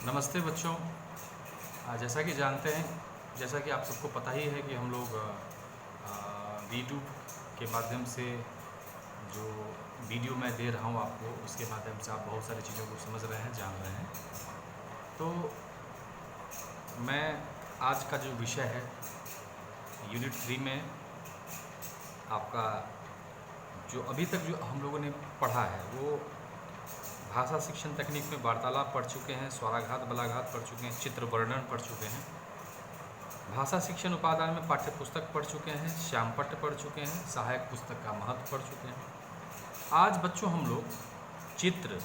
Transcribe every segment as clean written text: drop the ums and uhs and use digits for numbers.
नमस्ते बच्चों। जैसा कि जानते हैं, जैसा कि आप सबको पता ही है कि हम लोग यूट्यूब के माध्यम से जो वीडियो मैं दे रहा हूँ आपको, उसके माध्यम से आप बहुत सारी चीज़ों को समझ रहे हैं, जान रहे हैं। तो मैं आज का जो विषय है यूनिट 3 में आपका जो अभी तक जो हम लोगों ने पढ़ा है वो भाषा शिक्षण तकनीक में वार्तालाप पढ़ चुके हैं, स्वराघात बलाघात पढ़ चुके हैं, चित्र वर्णन पढ़ चुके हैं। भाषा शिक्षण उपादान में पाठ्य पुस्तक पढ़ चुके हैं, श्यामपट्ट पढ़ चुके हैं, सहायक पुस्तक का महत्व पढ़ चुके हैं। आज बच्चों हम लोग चित्र,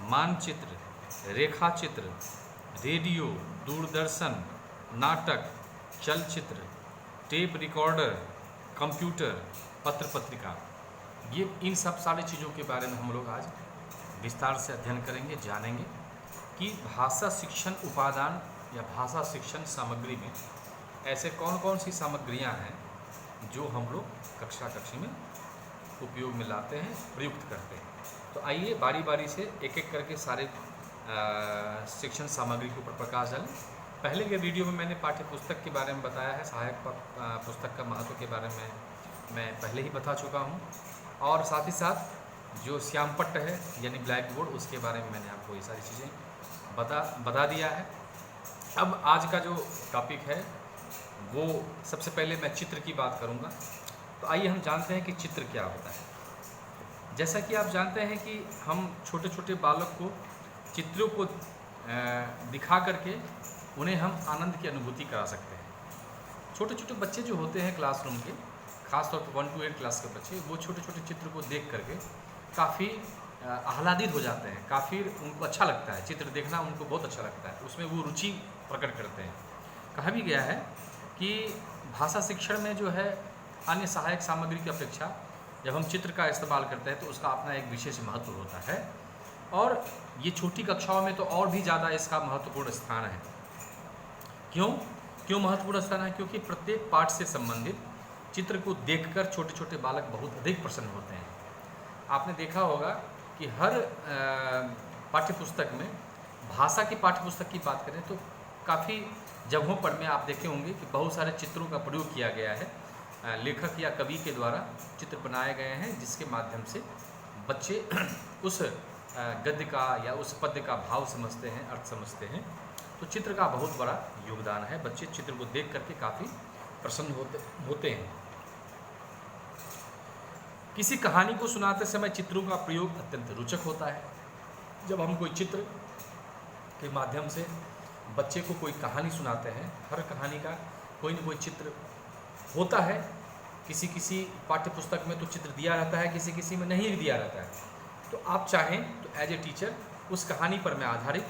मानचित्र, रेखा चित्र, रेडियो, दूरदर्शन, नाटक, चलचित्र, टेप रिकॉर्डर, कंप्यूटर, पत्र पत्रिका, ये इन सब सारी चीज़ों के बारे में हम लोग आज विस्तार से अध्ययन करेंगे, जानेंगे कि भाषा शिक्षण उपादान या भाषा शिक्षण सामग्री में ऐसे कौन कौन सी सामग्रियां हैं जो हम लोग कक्षा में उपयोग में लाते हैं, प्रयुक्त करते हैं। तो आइए बारी बारी से एक एक करके सारे शिक्षण सामग्री के ऊपर प्रकाश डालें। पहले के वीडियो में मैंने पाठ्य पुस्तक के बारे में बताया है, सहायक पुस्तक का महत्व के बारे में मैं पहले ही बता चुका हूँ, और साथ ही साथ जो श्यामपट्ट है यानी ब्लैक बोर्ड, उसके बारे में मैंने आपको ये सारी चीज़ें बता दिया है। अब आज का जो टॉपिक है वो सबसे पहले मैं चित्र की बात करूँगा। तो आइए हम जानते हैं कि चित्र क्या होता है। जैसा कि आप जानते हैं कि हम छोटे छोटे बालक को चित्रों को दिखा करके उन्हें हम आनंद की अनुभूति करा सकते हैं। छोटे छोटे बच्चे जो होते हैं क्लासरूम के, खासतौर पर 1 to 8 क्लास के बच्चे, वो छोटे छोटे चित्र को देख करके काफ़ी आह्लादित हो जाते हैं, काफ़ी उनको अच्छा लगता है। चित्र देखना उनको बहुत अच्छा लगता है, उसमें वो रुचि प्रकट करते हैं। कहा भी गया है कि भाषा शिक्षण में जो है अन्य सहायक सामग्री की अपेक्षा जब हम चित्र का इस्तेमाल करते हैं तो उसका अपना एक विशेष महत्व होता है, और ये छोटी कक्षाओं में तो और भी ज़्यादा इसका महत्वपूर्ण स्थान है। क्यों महत्वपूर्ण स्थान है? क्योंकि प्रत्येक पाठ से संबंधित चित्र को देखकर छोटे छोटे बालक बहुत अधिक प्रसन्न होते हैं। आपने देखा होगा कि हर पाठ्यपुस्तक में, भाषा की पाठ्यपुस्तक की बात करें तो काफ़ी जगहों पर में आप देखे होंगे कि बहुत सारे चित्रों का प्रयोग किया गया है। लेखक या कवि के द्वारा चित्र बनाए गए हैं जिसके माध्यम से बच्चे उस गद्य का या उस पद्य का भाव समझते हैं, अर्थ समझते हैं। तो चित्र का बहुत बड़ा योगदान है। बच्चे चित्र को देख करके काफ़ी प्रसन्न होते हैं। किसी कहानी को सुनाते समय चित्रों का प्रयोग अत्यंत रोचक होता है। जब हम कोई चित्र के माध्यम से बच्चे को कोई कहानी सुनाते हैं, हर कहानी का कोई न कोई चित्र होता है। किसी पाठ्य पुस्तक में तो चित्र दिया रहता है, किसी में नहीं दिया रहता है। तो आप चाहें तो एज ए टीचर उस कहानी पर में आधारित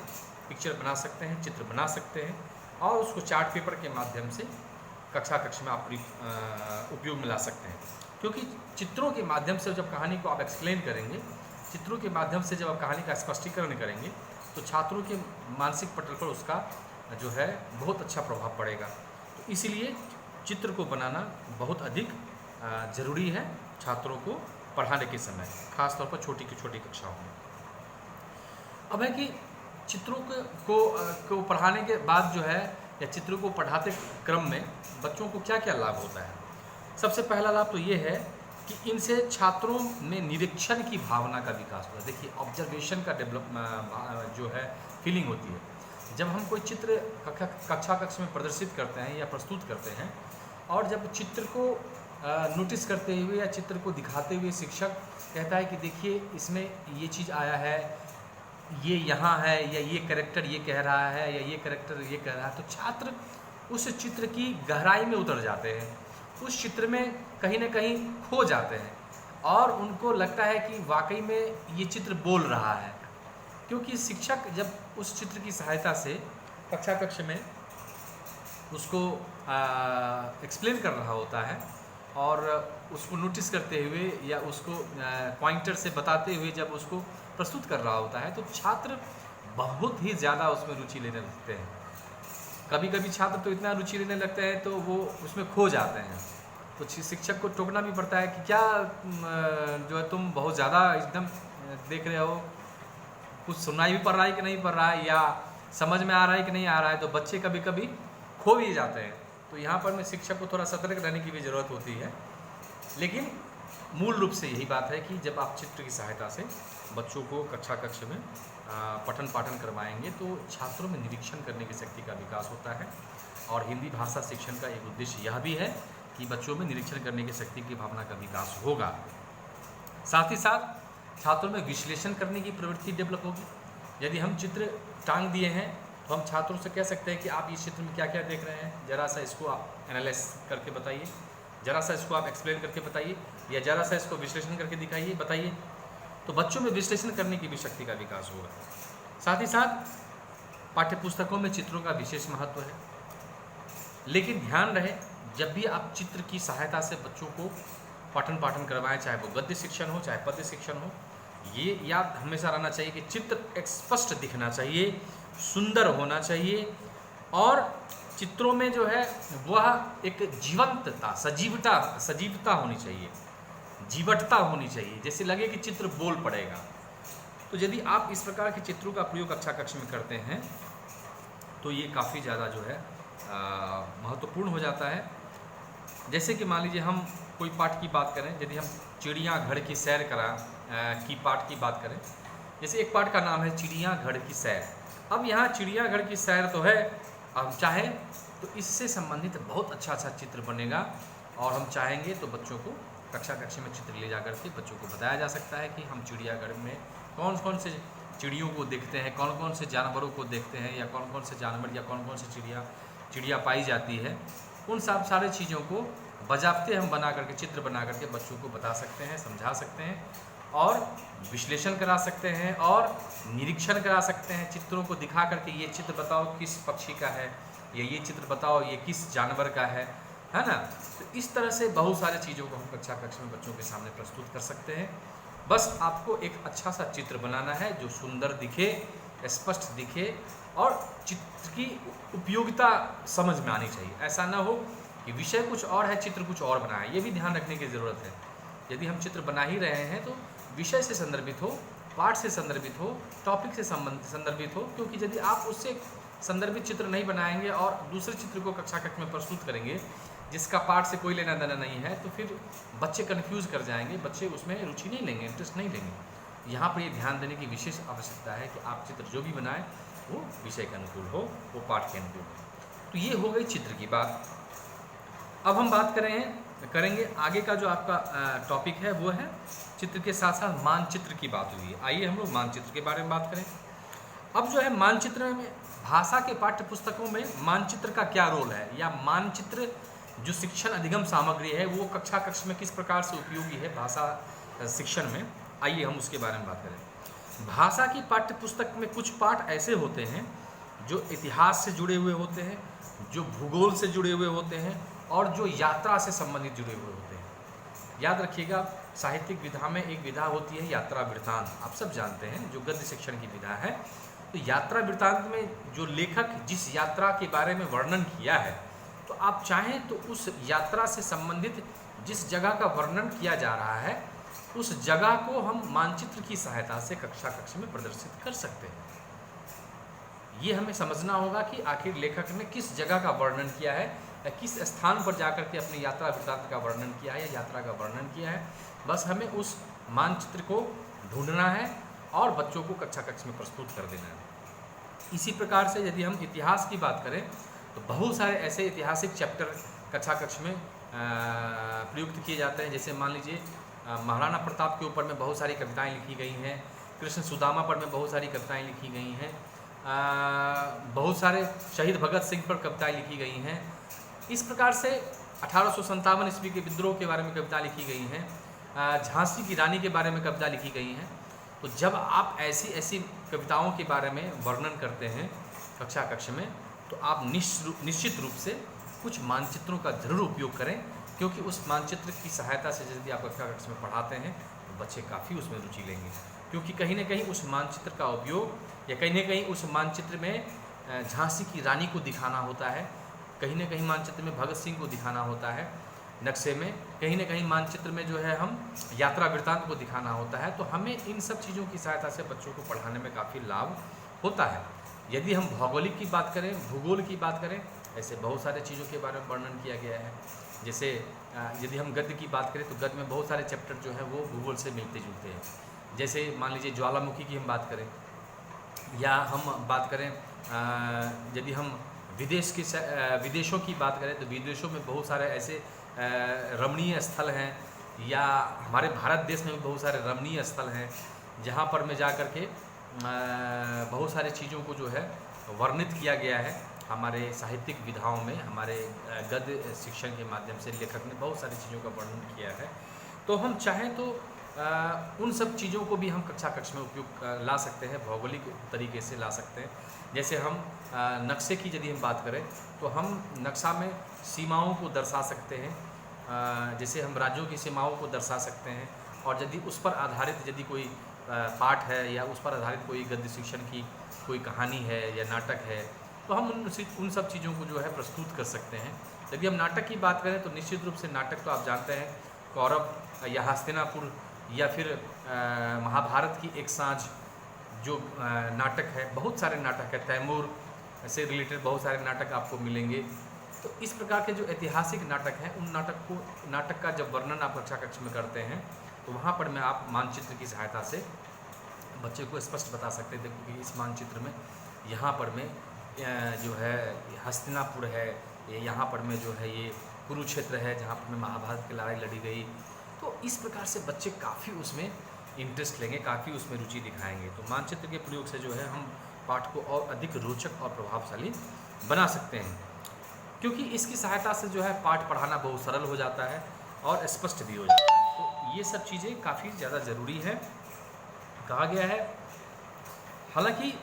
पिक्चर बना सकते हैं, चित्र बना सकते हैं, और उसको चार्ट पेपर के माध्यम से कक्षा में आप उपयोग में ला सकते हैं। क्योंकि चित्रों के माध्यम से जब कहानी को आप एक्सप्लेन करेंगे, चित्रों के माध्यम से जब आप कहानी का स्पष्टीकरण करेंगे, तो छात्रों के मानसिक पटल पर उसका जो है बहुत अच्छा प्रभाव पड़ेगा। तो इसीलिए चित्र को बनाना बहुत अधिक ज़रूरी है छात्रों को पढ़ाने के समय, खासतौर पर छोटी कक्षाओं में। अब है कि चित्रों को पढ़ाने के बाद जो है, या चित्रों को पढ़ाते क्रम में बच्चों को क्या क्या लाभ होता है। सबसे पहला लाभ तो ये है कि इनसे छात्रों में निरीक्षण की भावना का विकास होता है। देखिए, ऑब्जर्वेशन का जो है फीलिंग होती है। जब हम कोई चित्र कक्षा में प्रदर्शित करते हैं या प्रस्तुत करते हैं, और जब चित्र को नोटिस करते हुए या चित्र को दिखाते हुए शिक्षक कहता है कि देखिए इसमें ये चीज़ आया है, ये यहाँ है, या ये कैरेक्टर ये कह रहा है, या ये कैरेक्टर ये कह रहा है, तो छात्र उस चित्र की गहराई में उतर जाते हैं, उस चित्र में कहीं ना कहीं खो जाते हैं, और उनको लगता है कि वाकई में ये चित्र बोल रहा है। क्योंकि शिक्षक जब उस चित्र की सहायता से कक्षा में उसको एक्सप्लेन कर रहा होता है, और उसको नोटिस करते हुए या उसको पॉइंटर से बताते हुए जब उसको प्रस्तुत कर रहा होता है, तो छात्र बहुत ही ज़्यादा उसमें रुचि लेने लगते हैं। कभी कभी छात्र तो इतना रुचि लेने लगते हैं तो वो उसमें खो जाते हैं। तो शिक्षक को टोकना भी पड़ता है कि क्या जो है तुम बहुत ज़्यादा एकदम देख रहे हो, कुछ सुनाई भी पड़ रहा है कि नहीं पड़ रहा है, या समझ में आ रहा है कि नहीं आ रहा है, तो बच्चे कभी कभी खो भी जाते हैं। तो यहाँ पर में शिक्षक को थोड़ा सतर्क रहने की भी ज़रूरत होती है। लेकिन मूल रूप से यही बात है कि जब आप चित्र की सहायता से बच्चों को कक्ष में पठन पाठन करवाएंगे तो छात्रों में निरीक्षण करने की शक्ति का विकास होता है। और हिंदी भाषा शिक्षण का एक उद्देश्य यह भी है कि बच्चों में निरीक्षण करने की शक्ति की भावना का विकास होगा। साथ ही साथ छात्रों में विश्लेषण करने की प्रवृत्ति डेवलप होगी। यदि हम चित्र टांग दिए हैं तो हम छात्रों से कह सकते हैं कि आप इस चित्र में क्या क्या देख रहे हैं, ज़रा सा इसको आप एनालाइज करके बताइए, ज़रा सा इसको आप एक्सप्लेन करके बताइए, या ज़रा सा इसको विश्लेषण करके दिखाइए, बताइए। तो बच्चों में विश्लेषण करने की भी शक्ति का विकास होगा। साथ ही साथ पाठ्यपुस्तकों में चित्रों का विशेष महत्व है। लेकिन ध्यान रहे, जब भी आप चित्र की सहायता से बच्चों को पठन पाठन करवाएं, चाहे वो गद्य शिक्षण हो चाहे पद्य शिक्षण हो, ये याद हमेशा रहना चाहिए कि चित्र एक स्पष्ट दिखना चाहिए, सुंदर होना चाहिए, और चित्रों में जो है वह एक जीवंतता, सजीवता होनी चाहिए, जीवटता होनी चाहिए, जैसे लगे कि चित्र बोल पड़ेगा। तो यदि आप इस प्रकार के चित्रों का प्रयोग कक्ष में करते हैं तो ये काफ़ी ज़्यादा जो है महत्वपूर्ण हो जाता है। जैसे कि मान लीजिए हम कोई पाठ की बात करें, यदि हम चिड़ियाघर की सैर की पाठ की बात करें, जैसे एक पाठ का नाम है चिड़ियाघर की सैर। अब यहाँ चिड़ियाघर की सैर तो है, हम चाहें तो इससे संबंधित बहुत अच्छा चित्र बनेगा, और हम चाहेंगे तो बच्चों को कक्ष में चित्र ले जा करके बच्चों को बताया जा सकता है कि हम चिड़ियाघर में कौन कौन से चिड़ियों को देखते हैं, कौन कौन से जानवरों को देखते हैं, या कौन कौन से जानवर या कौन कौन से चिड़िया पाई जाती है। उन सब सारे चीज़ों को बजाबते हम बना करके, चित्र बना करके बच्चों को बता सकते हैं, समझा सकते हैं, और विश्लेषण करा सकते हैं, और निरीक्षण करा सकते हैं। चित्रों को दिखा करके ये चित्र बताओ किस पक्षी का है, या ये चित्र बताओ ये किस जानवर का है ना। तो इस तरह से बहुत सारे चीज़ों को हम कक्ष में बच्चों के सामने प्रस्तुत कर सकते हैं। बस आपको एक अच्छा सा चित्र बनाना है जो सुंदर दिखे, स्पष्ट दिखे, और चित्र की उपयोगिता समझ में आनी चाहिए। ऐसा ना हो कि विषय कुछ और है, चित्र कुछ और बनाए, ये भी ध्यान रखने की ज़रूरत है। यदि हम चित्र बना ही रहे हैं तो विषय से संदर्भित हो, पाठ से संदर्भित हो, टॉपिक से संदर्भित हो, क्योंकि यदि आप उससे संदर्भित चित्र नहीं बनाएंगे और दूसरे चित्र को कक्ष में प्रस्तुत करेंगे जिसका पाठ से कोई लेना देना नहीं है, तो फिर बच्चे कन्फ्यूज़ कर जाएंगे, बच्चे उसमें रुचि नहीं लेंगे, इंटरेस्ट नहीं लेंगे। यहाँ पर ये ध्यान देने की विशेष आवश्यकता है कि आप चित्र जो भी बनाएं वो विषय के अनुकूल हो, वो पाठ के अनुकूल हो। तो ये हो गई चित्र की बात। अब हम बात करेंगे आगे का जो आपका टॉपिक है वो है चित्र के साथ साथ मानचित्र की बात हुई है। आइए हम लोग मानचित्र के बारे में बात करें। अब जो है मानचित्र में, भाषा के पाठ्य पुस्तकों में मानचित्र का क्या रोल है, या मानचित्र जो शिक्षण अधिगम सामग्री है वो कक्ष में किस प्रकार से उपयोगी है भाषा शिक्षण में, आइए हम उसके बारे में बात करें। भाषा की पाठ्य पुस्तक में कुछ पाठ ऐसे होते हैं जो इतिहास से जुड़े हुए होते हैं, जो भूगोल से जुड़े हुए होते हैं, और जो यात्रा से संबंधित जुड़े हुए होते हैं। याद रखिएगा, साहित्यिक विधा में एक विधा होती है यात्रा वृत्तांत, आप सब जानते हैं, जो गद्य शिक्षण की विधा है। तो यात्रा वृत्तांत में जो लेखक जिस यात्रा के बारे में वर्णन किया है, तो आप चाहें तो उस यात्रा से संबंधित जिस जगह का वर्णन किया जा रहा है उस जगह को हम मानचित्र की सहायता से कक्ष में प्रदर्शित कर सकते हैं। ये हमें समझना होगा कि आखिर लेखक ने किस जगह का वर्णन किया है, या किस स्थान पर जाकर के अपनी यात्रा वृत्तांत का वर्णन किया है, या यात्रा का वर्णन किया है। बस हमें उस मानचित्र को ढूंढना है और बच्चों को कक्ष में प्रस्तुत कर देना है। इसी प्रकार से यदि हम इतिहास की बात करें तो बहुत सारे ऐसे ऐतिहासिक चैप्टर कक्ष में प्रयुक्त किए जाते हैं। जैसे मान लीजिए महाराणा प्रताप के ऊपर में बहुत सारी कविताएं लिखी गई हैं, कृष्ण सुदामा पर में बहुत सारी कविताएं लिखी गई हैं, बहुत सारे शहीद भगत सिंह पर कविताएं लिखी गई हैं। इस प्रकार से 1857 ईस्वी के विद्रोह के बारे में कविता लिखी गई हैं, झांसी की रानी के बारे में कविता लिखी गई हैं। तो जब आप ऐसी कविताओं के बारे में वर्णन करते हैं कक्ष में, तो आप निश्चित रूप से कुछ मानचित्रों का जरूर उपयोग करें, क्योंकि उस मानचित्र की सहायता से यदि आप कक्ष में पढ़ाते हैं तो बच्चे काफ़ी उसमें रुचि लेंगे। क्योंकि कहीं ना कहीं उस मानचित्र का उपयोग, या कहीं ना कहीं उस मानचित्र में झांसी की रानी को दिखाना होता है, कहीं ना कहीं मानचित्र में भगत सिंह को दिखाना होता है नक्शे में, कहीं ना कहीं मानचित्र में जो है हम यात्रा वृत्तांत को दिखाना होता है। तो हमें इन सब चीज़ों की सहायता से बच्चों को पढ़ाने में काफ़ी लाभ होता है। यदि हम भौगोलिक की बात करें, भूगोल की बात करें, ऐसे बहुत सारे चीज़ों के बारे में वर्णन किया गया है। जैसे यदि हम गद्य की बात करें तो गद्य में बहुत सारे चैप्टर जो है वो भूगोल से मिलते जुलते हैं। जैसे मान लीजिए ज्वालामुखी की हम बात करें, या हम बात करें यदि हम विदेशों की बात करें तो विदेशों में बहुत सारे ऐसे रमणीय स्थल हैं, या हमारे भारत देश में भी बहुत सारे रमणीय स्थल हैं जहाँ पर में जा कर के बहुत सारी चीज़ों को जो है वर्णित किया गया है। हमारे साहित्यिक विधाओं में, हमारे गद्य शिक्षण के माध्यम से लेखक ने बहुत सारी चीज़ों का वर्णन किया है। तो हम चाहें तो उन सब चीज़ों को भी हम कक्षा में उपयोग ला सकते हैं, भौगोलिक तरीके से ला सकते हैं। जैसे हम नक्शे की यदि हम बात करें तो हम नक्शा में सीमाओं को दर्शा सकते हैं, जैसे हम राज्यों की सीमाओं को दर्शा सकते हैं। और यदि उस पर आधारित यदि कोई पाठ है या उस पर आधारित कोई गद्य शिक्षण की कोई कहानी है या नाटक है तो हम उन सब चीज़ों को जो है प्रस्तुत कर सकते हैं। यदि हम नाटक की बात करें तो निश्चित रूप से नाटक तो आप जानते हैं, कौरव या हस्तिनापुर या फिर महाभारत की एक साँझ जो नाटक है, बहुत सारे नाटक है, तैमूर से रिलेटेड बहुत सारे नाटक आपको मिलेंगे। तो इस प्रकार के जो ऐतिहासिक नाटक हैं उन नाटक का जब वर्णन आप कक्षा में करते हैं तो वहाँ पर में आप मानचित्र की सहायता से बच्चे को स्पष्ट बता सकते थे कि इस मानचित्र में यहाँ पर में जो है हस्तिनापुर है, यहाँ पर में जो है ये कुरुक्षेत्र है जहाँ पर में महाभारत की लड़ाई लड़ी गई। तो इस प्रकार से बच्चे काफ़ी उसमें इंटरेस्ट लेंगे, काफ़ी उसमें रुचि दिखाएंगे। तो मानचित्र के प्रयोग से जो है हम पाठ को और अधिक रोचक और प्रभावशाली बना सकते हैं, क्योंकि इसकी सहायता से जो है पाठ पढ़ाना बहुत सरल हो जाता है और स्पष्ट भी हो जाता है। तो ये सब चीज़ें काफ़ी ज़्यादा ज़रूरी है, कहा गया है। हालांकि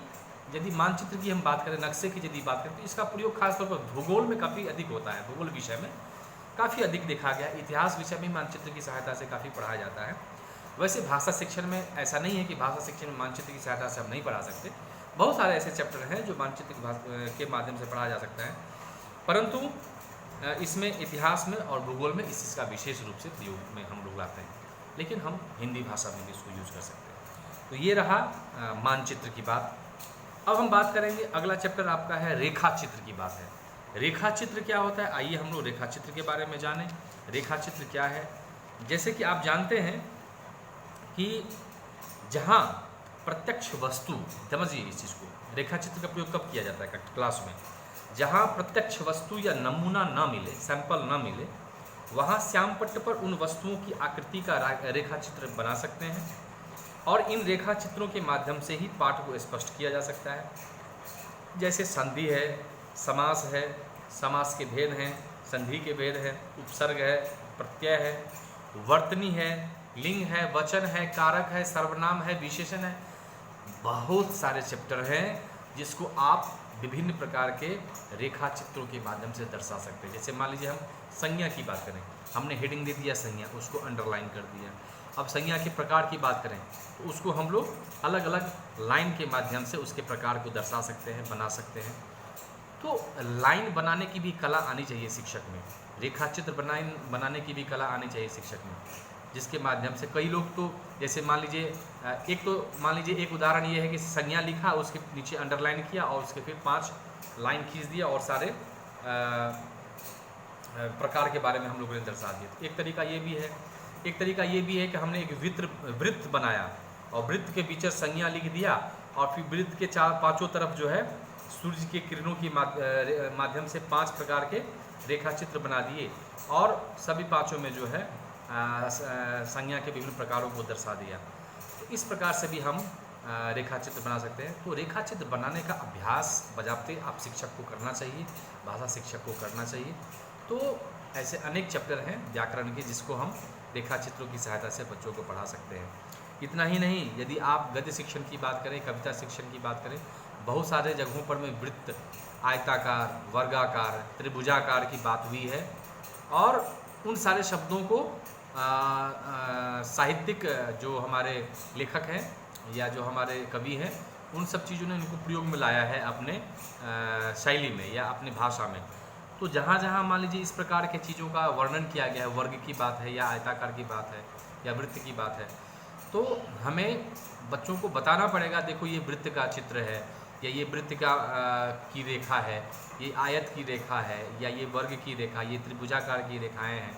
यदि मानचित्र की हम बात करें, नक्शे की यदि बात करें तो इसका प्रयोग खासतौर पर भूगोल में काफ़ी अधिक होता है, भूगोल विषय में काफ़ी अधिक देखा गया। इतिहास विषय में मानचित्र की सहायता से काफ़ी पढ़ाया जाता है। वैसे भाषा शिक्षण में ऐसा नहीं है कि भाषा शिक्षण में मानचित्र की सहायता से हम नहीं पढ़ा सकते, बहुत सारे ऐसे चैप्टर हैं जो मानचित्र के माध्यम से पढ़ाया जा सकता है, परंतु इसमें इतिहास में और भूगोल में इस चीज़ का विशेष रूप से प्रयोग में हम लोग लाते हैं, लेकिन हम हिंदी भाषा में भी इसको यूज़ कर सकते हैं। तो ये रहा मानचित्र की बात। अब हम बात करेंगे, अगला चैप्टर आपका है रेखा चित्र की बात है। रेखा चित्र क्या होता है, आइए हम लोग रेखा चित्र के बारे में जानें। रेखा चित्र क्या है? जैसे कि आप जानते हैं कि जहाँ प्रत्यक्ष वस्तु, समझिए इस चीज़ को, रेखा चित्र का प्रयोग कब किया जाता है क्लास में, जहाँ प्रत्यक्ष वस्तु या नमूना न मिले, सैंपल न मिले, वहाँ श्यामपट्ट पर उन वस्तुओं की आकृति का रेखा चित्र बना सकते हैं और इन रेखा चित्रों के माध्यम से ही पाठ को स्पष्ट किया जा सकता है। जैसे संधि है, समास है, समास के भेद हैं, संधि के भेद है, उपसर्ग है, प्रत्यय है, वर्तनी है, लिंग है, वचन है, कारक है, सर्वनाम है, विशेषण है। बहुत सारे चैप्टर हैं जिसको आप विभिन्न प्रकार के रेखा चित्रों के माध्यम से दर्शा सकते हैं। जैसे मान लीजिए हम संज्ञा की बात करें, हमने हेडिंग दे दिया संज्ञा, उसको अंडरलाइन कर दिया। अब संज्ञा के प्रकार की बात करें तो उसको हम लोग अलग अलग लाइन के माध्यम से उसके प्रकार को दर्शा सकते हैं, बना सकते हैं। तो लाइन बनाने की भी कला आनी चाहिए शिक्षक में, रेखा चित्र बनाने की भी कला आनी चाहिए शिक्षक में, जिसके माध्यम से कई लोग तो जैसे मान लीजिए एक उदाहरण ये है कि संज्ञा लिखा, उसके नीचे अंडरलाइन किया और उसके फिर 5 लाइन खींच दिया और सारे प्रकार के बारे में हम लोगों ने दर्शा दिया। तो एक तरीका ये भी है। एक तरीका ये भी है कि हमने एक वृत्त बनाया और वृत्त के पीछे संज्ञा लिख दिया और फिर वृत्त के 4-5 तरफ जो है सूर्य के किरणों की माध्यम से 5 प्रकार के रेखा चित्र बना दिए और सभी 5 में जो है संज्ञा के विभिन्न प्रकारों को दर्शा दिया। तो इस प्रकार से भी हम रेखा चित्र बना सकते हैं। तो रेखा चित्र बनाने का अभ्यास बजाते आप शिक्षक को करना चाहिए, भाषा शिक्षक को करना चाहिए। तो ऐसे अनेक चैप्टर हैं व्याकरण के जिसको हम रेखा चित्रों की सहायता से बच्चों को पढ़ा सकते हैं। इतना ही नहीं, यदि आप गद्य शिक्षण की बात करें, कविता शिक्षण की बात करें, बहुत सारे जगहों पर में वृत्त, आयताकार, वर्गाकार, त्रिभुजाकार की बात हुई है और उन सारे शब्दों को साहित्यिक जो हमारे लेखक हैं या जो हमारे कवि हैं, उन सब चीज़ों ने इनको प्रयोग में लाया है अपने शैली में या अपनी भाषा में। तो जहाँ जहाँ मान लीजिए इस प्रकार के चीज़ों का वर्णन किया गया है, वर्ग की बात है या आयताकार की बात है या वृत्त की बात है, तो हमें बच्चों को बताना पड़ेगा, देखो ये वृत्त का चित्र है या ये वृत्त का की रेखा है, ये आयत की रेखा है, या ये वर्ग की रेखा, ये त्रिभुजाकार की रेखाएं हैं।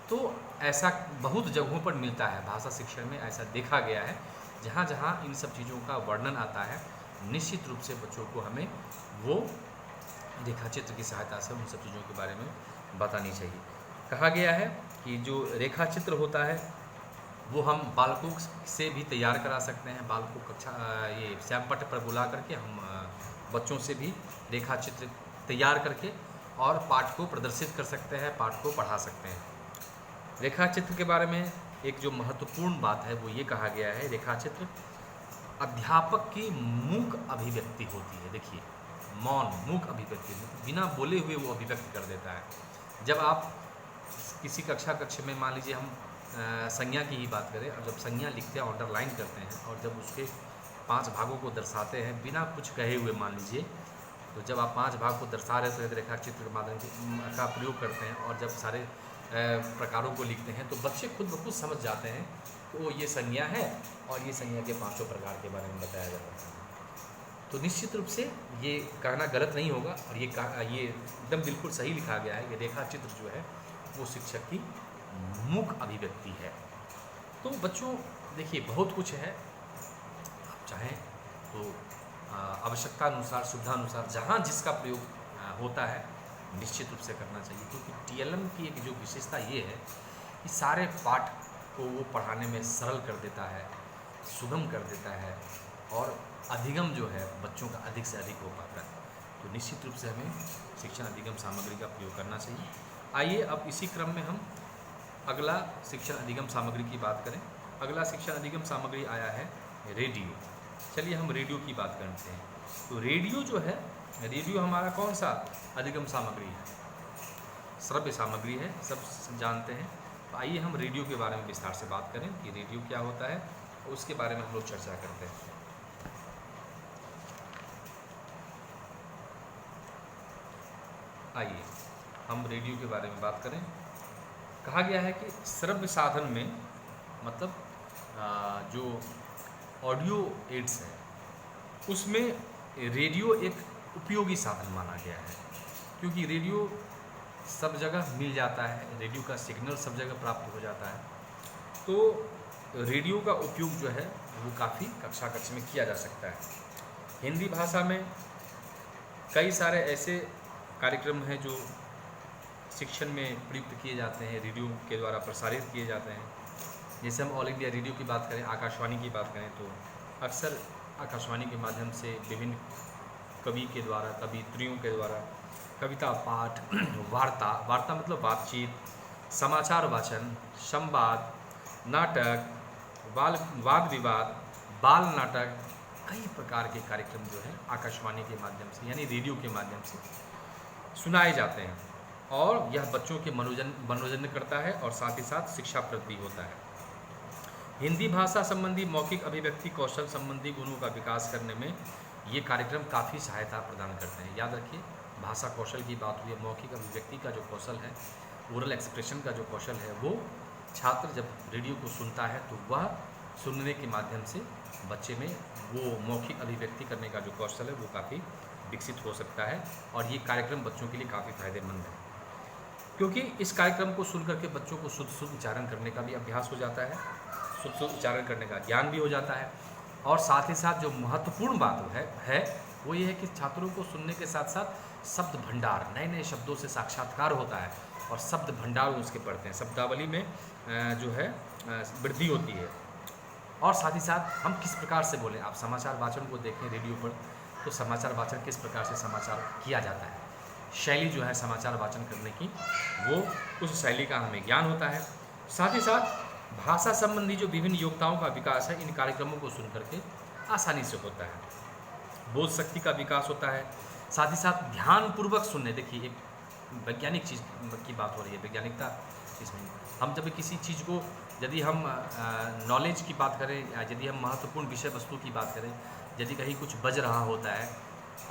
तो ऐसा बहुत जगहों पर मिलता है, भाषा शिक्षण में ऐसा देखा गया है। जहाँ जहाँ इन सब चीज़ों का वर्णन आता है, निश्चित रूप से बच्चों को हमें वो रेखाचित्र की सहायता से उन सब चीज़ों के बारे में बतानी चाहिए। कहा गया है कि जो रेखाचित्र होता है वो हम बालकों से भी तैयार करा सकते हैं। बालकों कक्षा ये श्यामपट्ट पर बुला करके हम बच्चों से भी रेखाचित्र तैयार करके और पाठ को प्रदर्शित कर सकते हैं, पाठ को पढ़ा सकते हैं। रेखाचित्र के बारे में एक जो महत्वपूर्ण बात है वो ये कहा गया है, रेखाचित्र अध्यापक की मूक अभिव्यक्ति होती है। देखिए, मौन मूक अभिव्यक्ति, बिना बोले हुए वो अभिव्यक्त कर देता है। जब आप किसी कक्षा में मान लीजिए हम संज्ञा की ही बात करें, और जब संज्ञा लिखते हैं, अंडरलाइन करते हैं, और जब उसके 5 भागों को दर्शाते हैं बिना कुछ कहे हुए मान लीजिए, तो जब आप 5 भाग को दर्शा रहे तो रेखाचित्र के माध्यम का प्रयोग करते हैं, और जब सारे प्रकारों को लिखते हैं तो बच्चे खुद ब खुद समझ जाते हैं कि वो ये संज्ञा है और ये संज्ञा के 5 प्रकार के बारे में बताया जाता है। तो निश्चित रूप से ये कहना गलत नहीं होगा, और ये एकदम बिल्कुल सही लिखा गया है कि रेखाचित्र जो है वो शिक्षक की मुख अभिव्यक्ति है। तो बच्चों देखिए, बहुत कुछ है, आप चाहें तो आवश्यकता अनुसार, सुविधा अनुसार जहाँ जिसका प्रयोग होता है निश्चित रूप से करना चाहिए। क्योंकि टीएलएम की एक जो विशेषता ये है कि सारे पाठ को वो पढ़ाने में सरल कर देता है, सुगम कर देता है, और अधिगम जो है बच्चों का अधिक से अधिक हो पाता है। तो निश्चित रूप से हमें शिक्षण अधिगम सामग्री का प्रयोग करना चाहिए। आइए अब इसी क्रम में हम अगला शिक्षण अधिगम सामग्री की बात करें। अगला शिक्षण अधिगम सामग्री आया है रेडियो। चलिए हम रेडियो की बात करते हैं। तो रेडियो जो है, रेडियो हमारा कौन सा अधिगम सामग्री है? श्रव्य सामग्री है, सब जानते हैं। तो आइए हम रेडियो के बारे में विस्तार से बात करें कि रेडियो क्या होता है, उसके बारे में हम लोग चर्चा करते हैं। आइए हम रेडियो के बारे में बात करें। कहा गया है कि श्रव्य साधन में मतलब जो ऑडियो एड्स है उसमें रेडियो एक उपयोगी साधन माना गया है, क्योंकि रेडियो सब जगह मिल जाता है, रेडियो का सिग्नल सब जगह प्राप्त हो जाता है। तो रेडियो का उपयोग जो है वो काफ़ी कक्षा में किया जा सकता है। हिंदी भाषा में कई सारे ऐसे कार्यक्रम हैं जो शिक्षण में प्रयुक्त किए जाते हैं, रेडियो के द्वारा प्रसारित किए जाते हैं। जैसे हम ऑल इंडिया रेडियो की बात करें, आकाशवाणी की बात करें, तो अक्सर आकाशवाणी के माध्यम से विभिन्न कवि के द्वारा, कवित्रियों के द्वारा कविता पाठ, वार्ता मतलब बातचीत, समाचार वाचन, संवाद, नाटक, वाद विवाद, बाल नाटक, कई प्रकार के कार्यक्रम जो है आकाशवाणी के माध्यम से यानी रेडियो के माध्यम से सुनाए जाते हैं, और यह बच्चों के मनोरंजन करता है और साथ ही साथ शिक्षाप्रद भी होता है। हिंदी भाषा संबंधी मौखिक अभिव्यक्ति कौशल संबंधी गुणों का विकास करने में ये कार्यक्रम काफ़ी सहायता प्रदान करते हैं। याद रखिए, भाषा कौशल की बात हुई है, मौखिक अभिव्यक्ति का जो कौशल है, ओरल एक्सप्रेशन का जो कौशल है, वो छात्र जब रेडियो को सुनता है तो वह सुनने के माध्यम से बच्चे में वो मौखिक अभिव्यक्ति करने का जो कौशल है वो काफ़ी विकसित हो सकता है, और ये कार्यक्रम बच्चों के लिए काफ़ी फायदेमंद है, क्योंकि इस कार्यक्रम को सुन करके बच्चों को शुद्ध उच्चारण करने का भी अभ्यास हो जाता है, शुद्ध उच्चारण करने का ज्ञान भी हो जाता है, और साथ ही साथ जो महत्वपूर्ण बात है वो ये है कि छात्रों को सुनने के साथ साथ शब्द भंडार, नए नए शब्दों से साक्षात्कार होता है, और शब्द भंडार उसके पढ़ते हैं, शब्दावली में जो है वृद्धि होती है। और साथ ही साथ हम किस प्रकार से बोलें, आप समाचार वाचन को देखें रेडियो पर, तो समाचार वाचन किस प्रकार से समाचार किया जाता है, शैली जो है समाचार वाचन करने की, वो उस शैली का हमें ज्ञान होता है। साथ ही साथ भाषा संबंधी जो विभिन्न योग्यताओं का विकास है इन कार्यक्रमों को सुन करके आसानी से होता है, बोध शक्ति का विकास होता है। साथ ही साथ ध्यानपूर्वक सुनने, देखिए एक वैज्ञानिक चीज़ की बात हो रही है, वैज्ञानिकता इसमें हम जब किसी चीज़ को, यदि हम नॉलेज की बात करें या यदि हम महत्वपूर्ण विषय वस्तु की बात करें, यदि कहीं कुछ बज रहा होता है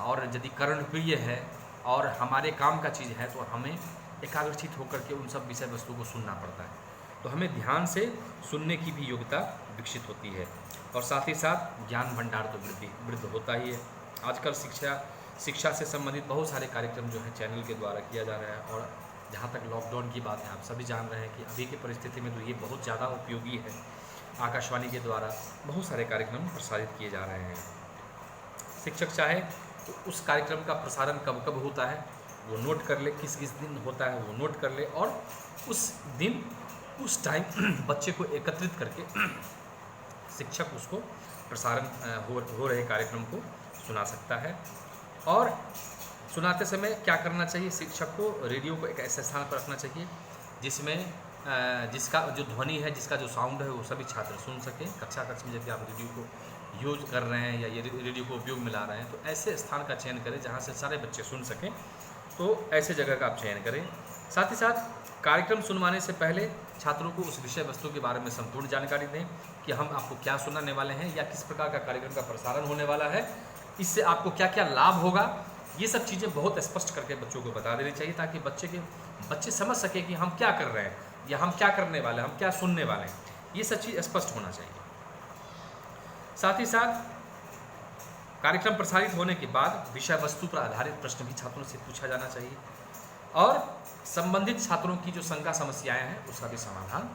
और यदि कर्णप्रिय है और हमारे काम का चीज़ है, तो हमें एकाग्रचित होकर के उन सब विषय वस्तु को सुनना पड़ता है। तो हमें ध्यान से सुनने की भी योग्यता विकसित होती है, और साथ ही साथ ज्ञान भंडार तो वृद्ध होता ही है। आजकल शिक्षा से संबंधित बहुत सारे कार्यक्रम जो है चैनल के द्वारा किया जा रहा है। और जहाँ तक लॉकडाउन की बात है, आप सभी जान रहे हैं कि अभी की परिस्थिति में तो ये बहुत ज़्यादा उपयोगी है। आकाशवाणी के द्वारा बहुत सारे कार्यक्रम प्रसारित किए जा रहे हैं। शिक्षक चाहे तो उस कार्यक्रम का प्रसारण कब कब होता है वो नोट कर ले, किस किस दिन होता है वो नोट कर ले, और उस दिन उस टाइम बच्चे को एकत्रित करके शिक्षक उसको प्रसारण हो रहे कार्यक्रम को सुना सकता है। और सुनाते समय क्या करना चाहिए, शिक्षक को रेडियो को एक ऐसे स्थान पर रखना चाहिए जिसमें जिसका जो ध्वनि है, जिसका जो साउंड है वो सभी छात्र सुन सकें। कक्षा कक्ष में यदि आप रेडियो को यूज कर रहे हैं या ये रेडियो को उपयोग में ला रहे हैं तो ऐसे स्थान का चयन करें जहाँ से सारे बच्चे सुन सकें, तो ऐसे जगह का आप चयन करें। साथ ही साथ कार्यक्रम सुनवाने से पहले छात्रों को उस विषय वस्तु के बारे में संपूर्ण जानकारी दें कि हम आपको क्या सुनाने वाले हैं या किस प्रकार का कार्यक्रम का प्रसारण होने वाला है, इससे आपको क्या क्या लाभ होगा। ये सब चीज़ें बहुत स्पष्ट करके बच्चों को बता देनी चाहिए ताकि बच्चे समझ सके कि हम क्या कर रहे हैं या हम क्या करने वाले हैं, हम क्या सुनने वाले हैं। ये सब चीज़ स्पष्ट होना चाहिए। साथ ही साथ कार्यक्रम प्रसारित होने के बाद विषय वस्तु पर आधारित प्रश्न भी छात्रों से पूछा जाना चाहिए और संबंधित छात्रों की जो शंका समस्याएं हैं उसका भी समाधान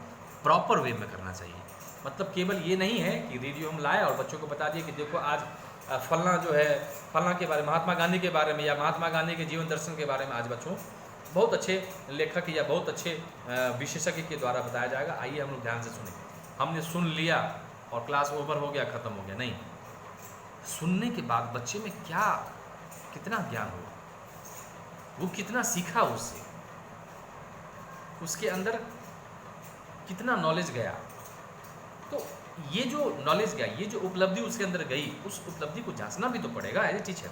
प्रॉपर वे में करना चाहिए। मतलब केवल ये नहीं है कि रेडियो हम लाए और बच्चों को बता दिए कि देखो आज फलना जो है, फलना के बारे में, महात्मा गांधी के बारे में या महात्मा गांधी के जीवन दर्शन के बारे में आज बच्चों बहुत अच्छे लेखक या बहुत अच्छे विशेषज्ञ के द्वारा बताया जाएगा। आइए हम लोग ध्यान से सुने। हमने सुन लिया और क्लास ओवर हो गया, ख़त्म हो गया, नहीं। सुनने के बाद बच्चे में कितना ज्ञान हुआ, वो कितना सीखा, उसके अंदर कितना नॉलेज गया। तो ये जो नॉलेज गया, ये जो उपलब्धि उसके अंदर गई, उस उपलब्धि को जांचना भी तो पड़ेगा एज ए टीचर।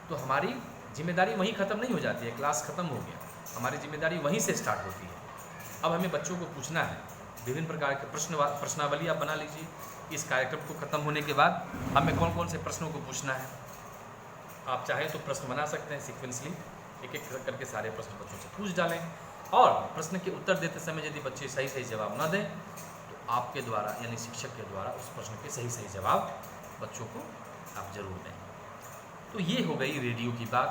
तो हमारी जिम्मेदारी वहीं ख़त्म नहीं हो जाती है, क्लास ख़त्म हो गया, हमारी जिम्मेदारी वहीं से स्टार्ट होती है। अब हमें बच्चों को पूछना है, विभिन्न प्रकार के प्रश्नावली आप बना लीजिए। इस कार्यक्रम को ख़त्म होने के बाद हमें कौन कौन से प्रश्नों को पूछना है, आप चाहें तो प्रश्न बना सकते हैं सिक्वेंसली, एक एक करके सारे प्रश्न बच्चों से पूछ डालें। और प्रश्न के उत्तर देते समय यदि बच्चे सही सही जवाब न दें तो आपके द्वारा यानी शिक्षक के द्वारा उस प्रश्न के सही सही जवाब बच्चों को आप जरूर दें। तो ये हो गई रेडियो की बात।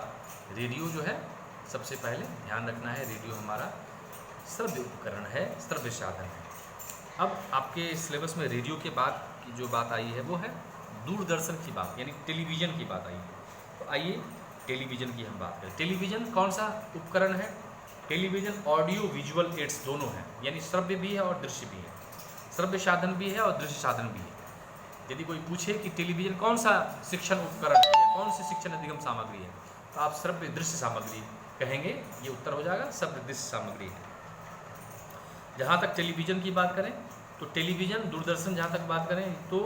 रेडियो जो है सबसे पहले ध्यान रखना है, रेडियो हमारा श्रव्य उपकरण है, श्रव्य साधन है। अब आपके सिलेबस में रेडियो के बाद की जो बात आई है वो है दूरदर्शन की बात, यानी टेलीविज़न की बात आई है। तो आइए टेलीविज़न की हम बात करें। टेलीविज़न कौन सा उपकरण है? टेलीविज़न ऑडियो विजुअल एड्स दोनों हैं, यानी श्रव्य भी है और दृश्य भी है। श्रव्य साधन भी है और दृश्य साधन भी है। यदि कोई पूछे कि टेलीविज़न कौन सा शिक्षण उपकरण है या कौन सी शिक्षण अधिगम सामग्री है, तो आप श्रव्य दृश्य सामग्री कहेंगे, ये उत्तर हो जाएगा, श्रव्य दृश्य सामग्री है। जहाँ तक टेलीविज़न की बात करें तो टेलीविज़न, दूरदर्शन जहाँ तक बात करें तो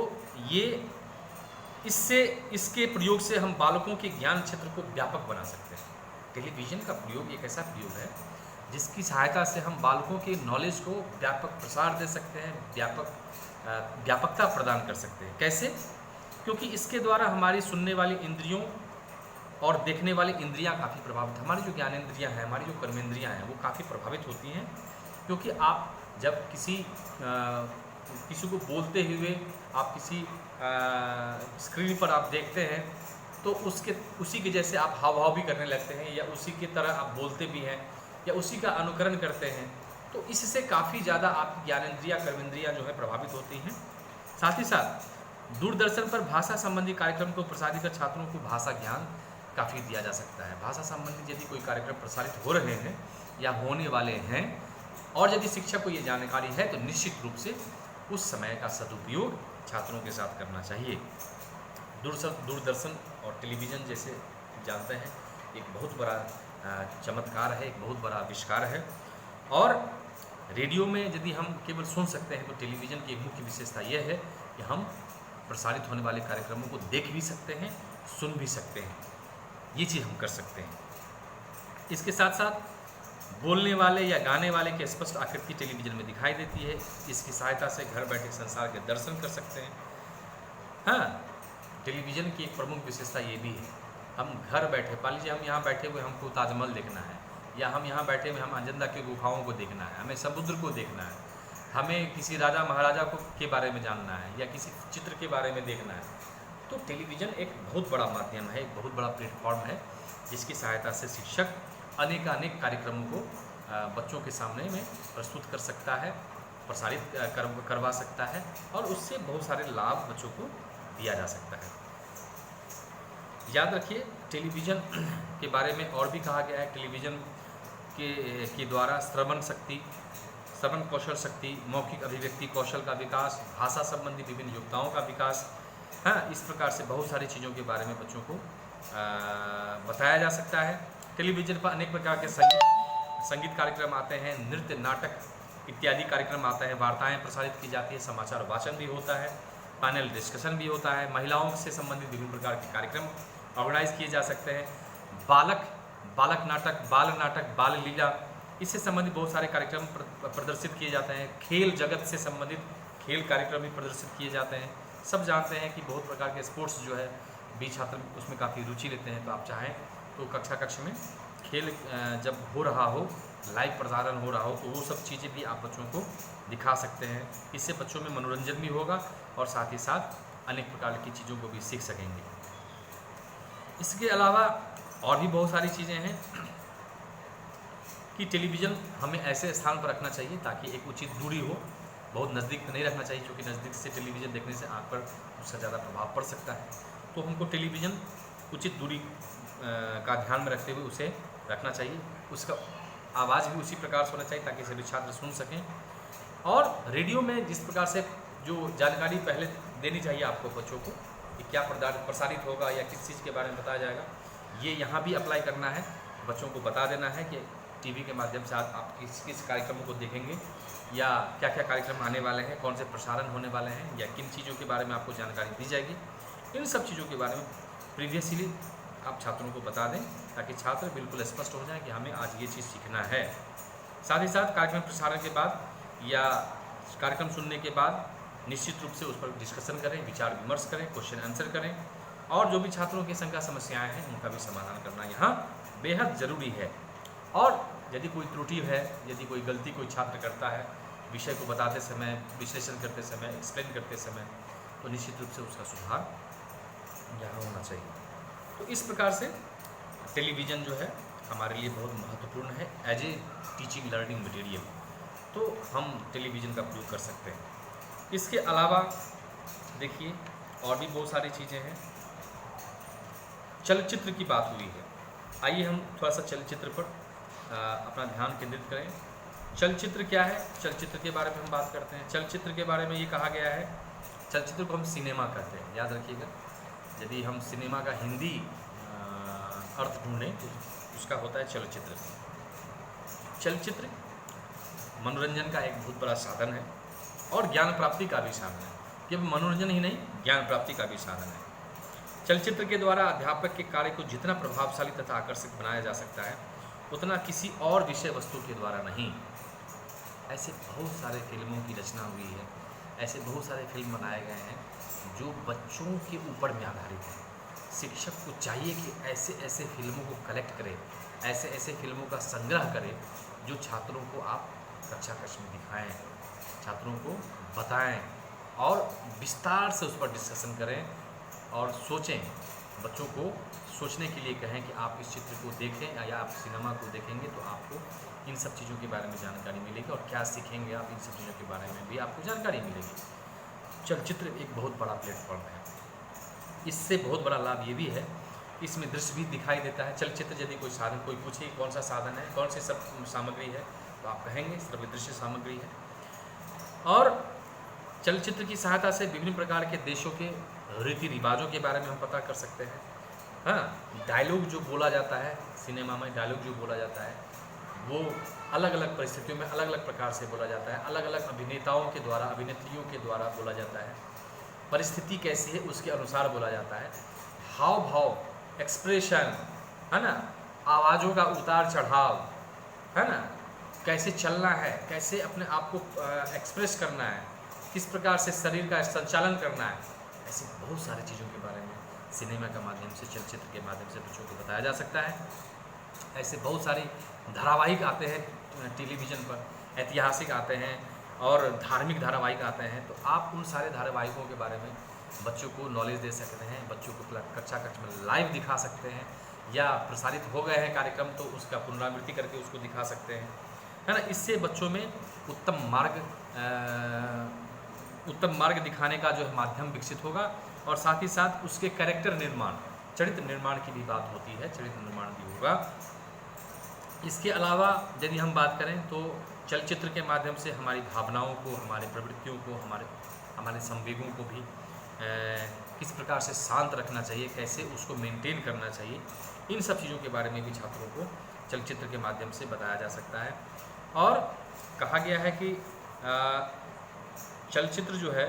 ये इसके प्रयोग से हम बालकों के ज्ञान क्षेत्र को व्यापक बना सकते हैं। टेलीविज़न का प्रयोग एक ऐसा प्रयोग है जिसकी सहायता से हम बालकों के नॉलेज को व्यापक प्रसार दे सकते हैं, व्यापकता प्रदान कर सकते हैं। कैसे? क्योंकि इसके द्वारा हमारी सुनने वाली इंद्रियों और देखने वाली इंद्रियां काफ़ी प्रभावित, हमारी जो ज्ञानेंद्रियां हैं, हमारी जो कर्मेंद्रियां हैं वो काफ़ी प्रभावित होती हैं। क्योंकि आप जब किसी को बोलते हुए आप किसी स्क्रीन पर आप देखते हैं तो उसी के जैसे आप हाव भाव भी करने लगते हैं या उसी की तरह आप बोलते भी हैं या उसी का अनुकरण करते हैं। तो इससे काफ़ी ज़्यादा आपकी ज्ञानेंद्रियां, कर्मेंद्रियां जो है प्रभावित होती हैं। साथ ही साथ दूरदर्शन पर भाषा संबंधी कार्यक्रम को प्रसारित कर छात्रों को भाषा ज्ञान काफ़ी दिया जा सकता है। भाषा संबंधी यदि कोई कार्यक्रम प्रसारित हो रहे हैं या होने वाले हैं और यदि शिक्षक को ये जानकारी है तो निश्चित रूप से उस समय का सदुपयोग छात्रों के साथ करना चाहिए। दूरदर्शन और टेलीविज़न जैसे जानते हैं एक बहुत बड़ा चमत्कार है, एक बहुत बड़ा आविष्कार है। और रेडियो में यदि हम केवल सुन सकते हैं तो टेलीविज़न की एक मुख्य विशेषता यह है कि हम प्रसारित होने वाले कार्यक्रमों को देख भी सकते हैं, सुन भी सकते हैं, ये चीज़ हम कर सकते हैं। इसके साथ साथ बोलने वाले या गाने वाले की स्पष्ट आकृति टेलीविज़न में दिखाई देती है। इसकी सहायता से घर बैठे संसार के दर्शन कर सकते हैं। हाँ, टेलीविज़न की एक प्रमुख विशेषता ये भी है, हम घर बैठे, मान लीजिए हम यहाँ बैठे हुए हमको ताजमहल देखना है या हम यहाँ बैठे हुए हम अजंता की गुफाओं को देखना है, हमें समुद्र को देखना है, हमें किसी राजा महाराजा के बारे में जानना है या किसी चित्र के बारे में देखना है, तो तो टेलीविज़न एक बहुत बड़ा माध्यम है, एक बहुत बड़ा प्लेटफॉर्म है, जिसकी सहायता से शिक्षक अनेकानेक कार्यक्रमों को बच्चों के सामने में प्रस्तुत कर सकता है, प्रसारित करवा सकता है, और उससे बहुत सारे लाभ बच्चों को दिया जा सकता है। याद रखिए, टेलीविज़न के बारे में और भी कहा गया है। टेलीविज़न के द्वारा श्रवण कौशल शक्ति, मौखिक अभिव्यक्ति कौशल का विकास, भाषा संबंधी विभिन्न योग्यताओं का विकास, हाँ, इस प्रकार से बहुत सारी चीज़ों के बारे में बच्चों को बताया जा सकता है। टेलीविज़न पर अनेक प्रकार के संगीत कार्यक्रम आते हैं, नृत्य, नाटक इत्यादि कार्यक्रम आते हैं, वार्ताएं प्रसारित की जाती है, समाचार वाचन भी होता है, पैनल डिस्कशन भी होता है, महिलाओं से संबंधित विभिन्न प्रकार के कार्यक्रम ऑर्गेनाइज किए जा सकते हैं, बालक नाटक, बाल लीला, इससे संबंधित बहुत सारे कार्यक्रम प्रदर्शित किए जाते हैं। खेल जगत से संबंधित खेल कार्यक्रम भी प्रदर्शित किए जाते हैं। सब जानते हैं कि बहुत प्रकार के स्पोर्ट्स जो है भी छात्र उसमें काफ़ी रुचि लेते हैं, तो आप चाहें तो कक्षा में खेल जब हो रहा हो, लाइव प्रसारण हो रहा हो, तो वो सब चीज़ें भी आप बच्चों को दिखा सकते हैं। इससे बच्चों में मनोरंजन भी होगा और साथ ही साथ अनेक प्रकार की चीज़ों को भी सीख सकेंगे। इसके अलावा और भी बहुत सारी चीज़ें हैं कि टेलीविज़न हमें ऐसे स्थान पर रखना चाहिए ताकि एक उचित दूरी हो, बहुत नज़दीक नहीं रखना चाहिए, क्योंकि नज़दीक से टेलीविज़न देखने से आँख पर उसका ज़्यादा प्रभाव पड़ सकता है। तो हमको टेलीविज़न उचित दूरी का ध्यान में रखते हुए उसे रखना चाहिए। उसका आवाज़ भी उसी प्रकार से होना चाहिए ताकि सभी छात्र सुन सकें। और रेडियो में जिस प्रकार से जो जानकारी पहले देनी चाहिए आपको बच्चों को कि क्या प्रसारित होगा या किस चीज़ के बारे में बताया जाएगा, ये यहाँ भी अप्लाई करना है। बच्चों को बता देना है कि टीवी के माध्यम से आप किस कार्यक्रमों को देखेंगे या क्या क्या कार्यक्रम आने वाले हैं, कौन से प्रसारण होने वाले हैं, या किन चीज़ों के बारे में आपको जानकारी दी जाएगी। इन सब चीज़ों के बारे में प्रीवियसली आप छात्रों को बता दें ताकि छात्र बिल्कुल स्पष्ट हो जाए कि हमें आज ये चीज़ सीखना है। साथ ही साथ कार्यक्रम प्रसारण के बाद या कार्यक्रम सुनने के बाद निश्चित रूप से उस पर डिस्कशन करें, विचार विमर्श करें, क्वेश्चन आंसर करें, और जो भी छात्रों की शंका समस्याएं हैं उनका भी समाधान करना यहाँ बेहद ज़रूरी है। और यदि कोई त्रुटि है, यदि कोई गलती कोई छात्र करता है विषय को बताते समय, विश्लेषण करते समय, एक्सप्लेन करते समय, तो निश्चित रूप से उसका सुधार यहाँ होना चाहिए। तो इस प्रकार से टेलीविज़न जो है हमारे लिए बहुत महत्वपूर्ण है as a teaching learning material. तो हम टेलीविज़न का प्रयोग कर सकते हैं। इसके अलावा देखिए और भी बहुत सारी चीज़ें हैं। चलचित्र की बात हुई है, आइए हम थोड़ा सा चलचित्र पर अपना ध्यान केंद्रित करें। चलचित्र क्या है, चलचित्र के बारे में हम बात करते हैं। चलचित्र के बारे में ये कहा गया है, चलचित्र को हम सिनेमा कहते हैं, याद रखिएगा। यदि हम सिनेमा का हिंदी अर्थ ढूंढें तो उसका होता है चलचित्र। चलचित्र मनोरंजन का एक बहुत बड़ा साधन है और ज्ञान प्राप्ति का भी साधन है। केवल मनोरंजन ही नहीं, ज्ञान प्राप्ति का भी साधन है। चलचित्र के द्वारा अध्यापक के कार्य को जितना प्रभावशाली तथा आकर्षक बनाया जा सकता है, उतना किसी और विषय वस्तु के द्वारा नहीं। ऐसे बहुत सारे फिल्मों की रचना हुई है, ऐसे बहुत सारे फिल्म बनाए गए हैं जो बच्चों के ऊपर में आधारित है। शिक्षक को चाहिए कि ऐसे ऐसे फिल्मों को कलेक्ट करें, ऐसे ऐसे फिल्मों का संग्रह करें जो छात्रों को आप कक्षा में दिखाएं, छात्रों को बताएं और विस्तार से उस पर डिस्कशन करें और सोचें। बच्चों को सोचने के लिए कहें कि आप इस चित्र को देखें या आप सिनेमा को देखेंगे तो आपको इन सब चीज़ों के बारे में जानकारी मिलेगी और क्या सीखेंगे आप, इन सब चीज़ों के बारे में भी आपको जानकारी मिलेगी। चलचित्र एक बहुत बड़ा प्लेटफॉर्म है। इससे बहुत बड़ा लाभ ये भी है, इसमें दृश्य भी दिखाई देता है। चलचित्र यदि कोई साधन, कोई पूछे कौन सा साधन है, कौन सी सब सामग्री है, तो आप कहेंगे सिर्फ दृश्य सामग्री है। और चलचित्र की सहायता से विभिन्न प्रकार के देशों के रीति रिवाजों के बारे में हम पता कर सकते हैं। हाँ, डायलॉग जो बोला जाता है सिनेमा में, डायलॉग जो बोला जाता है वो अलग अलग परिस्थितियों में अलग अलग प्रकार से बोला जाता है, अलग अलग अभिनेताओं के द्वारा, अभिनेत्रियों के द्वारा बोला जाता है। परिस्थिति कैसी है उसके अनुसार बोला जाता है। हाव भाव, एक्सप्रेशन, है ना, आवाज़ों का उतार चढ़ाव, है ना, कैसे चलना है, कैसे अपने आप को एक्सप्रेस करना है, किस प्रकार से शरीर का संचालन करना है, ऐसी बहुत सारी चीज़ों के बारे में सिनेमा के माध्यम से, चलचित्र के माध्यम से बच्चों को बताया जा सकता है। ऐसे बहुत सारी धारावाहिक आते हैं टेलीविज़न पर, ऐतिहासिक आते हैं और धार्मिक धारावाहिक आते हैं। तो आप उन सारे धारावाहिकों के बारे में बच्चों को नॉलेज दे सकते हैं, बच्चों को कक्षा कक्षा में लाइव दिखा सकते हैं, या प्रसारित हो गए हैं कार्यक्रम तो उसका पुनरावृत्ति करके उसको दिखा सकते हैं, है ना। इससे बच्चों में उत्तम मार्ग दिखाने का जो है माध्यम विकसित होगा, और साथ ही साथ उसके कैरेक्टर निर्माण, चरित्र निर्माण की भी बात होती है, चरित्र निर्माण भी होगा। इसके अलावा यदि हम बात करें तो चलचित्र के माध्यम से हमारी भावनाओं को, हमारी प्रवृत्तियों को, हमारे संवेगों को भी किस प्रकार से शांत रखना चाहिए, कैसे उसको मेंटेन करना चाहिए, इन सब चीज़ों के बारे में भी छात्रों को चलचित्र के माध्यम से बताया जा सकता है। और कहा गया है कि चलचित्र जो है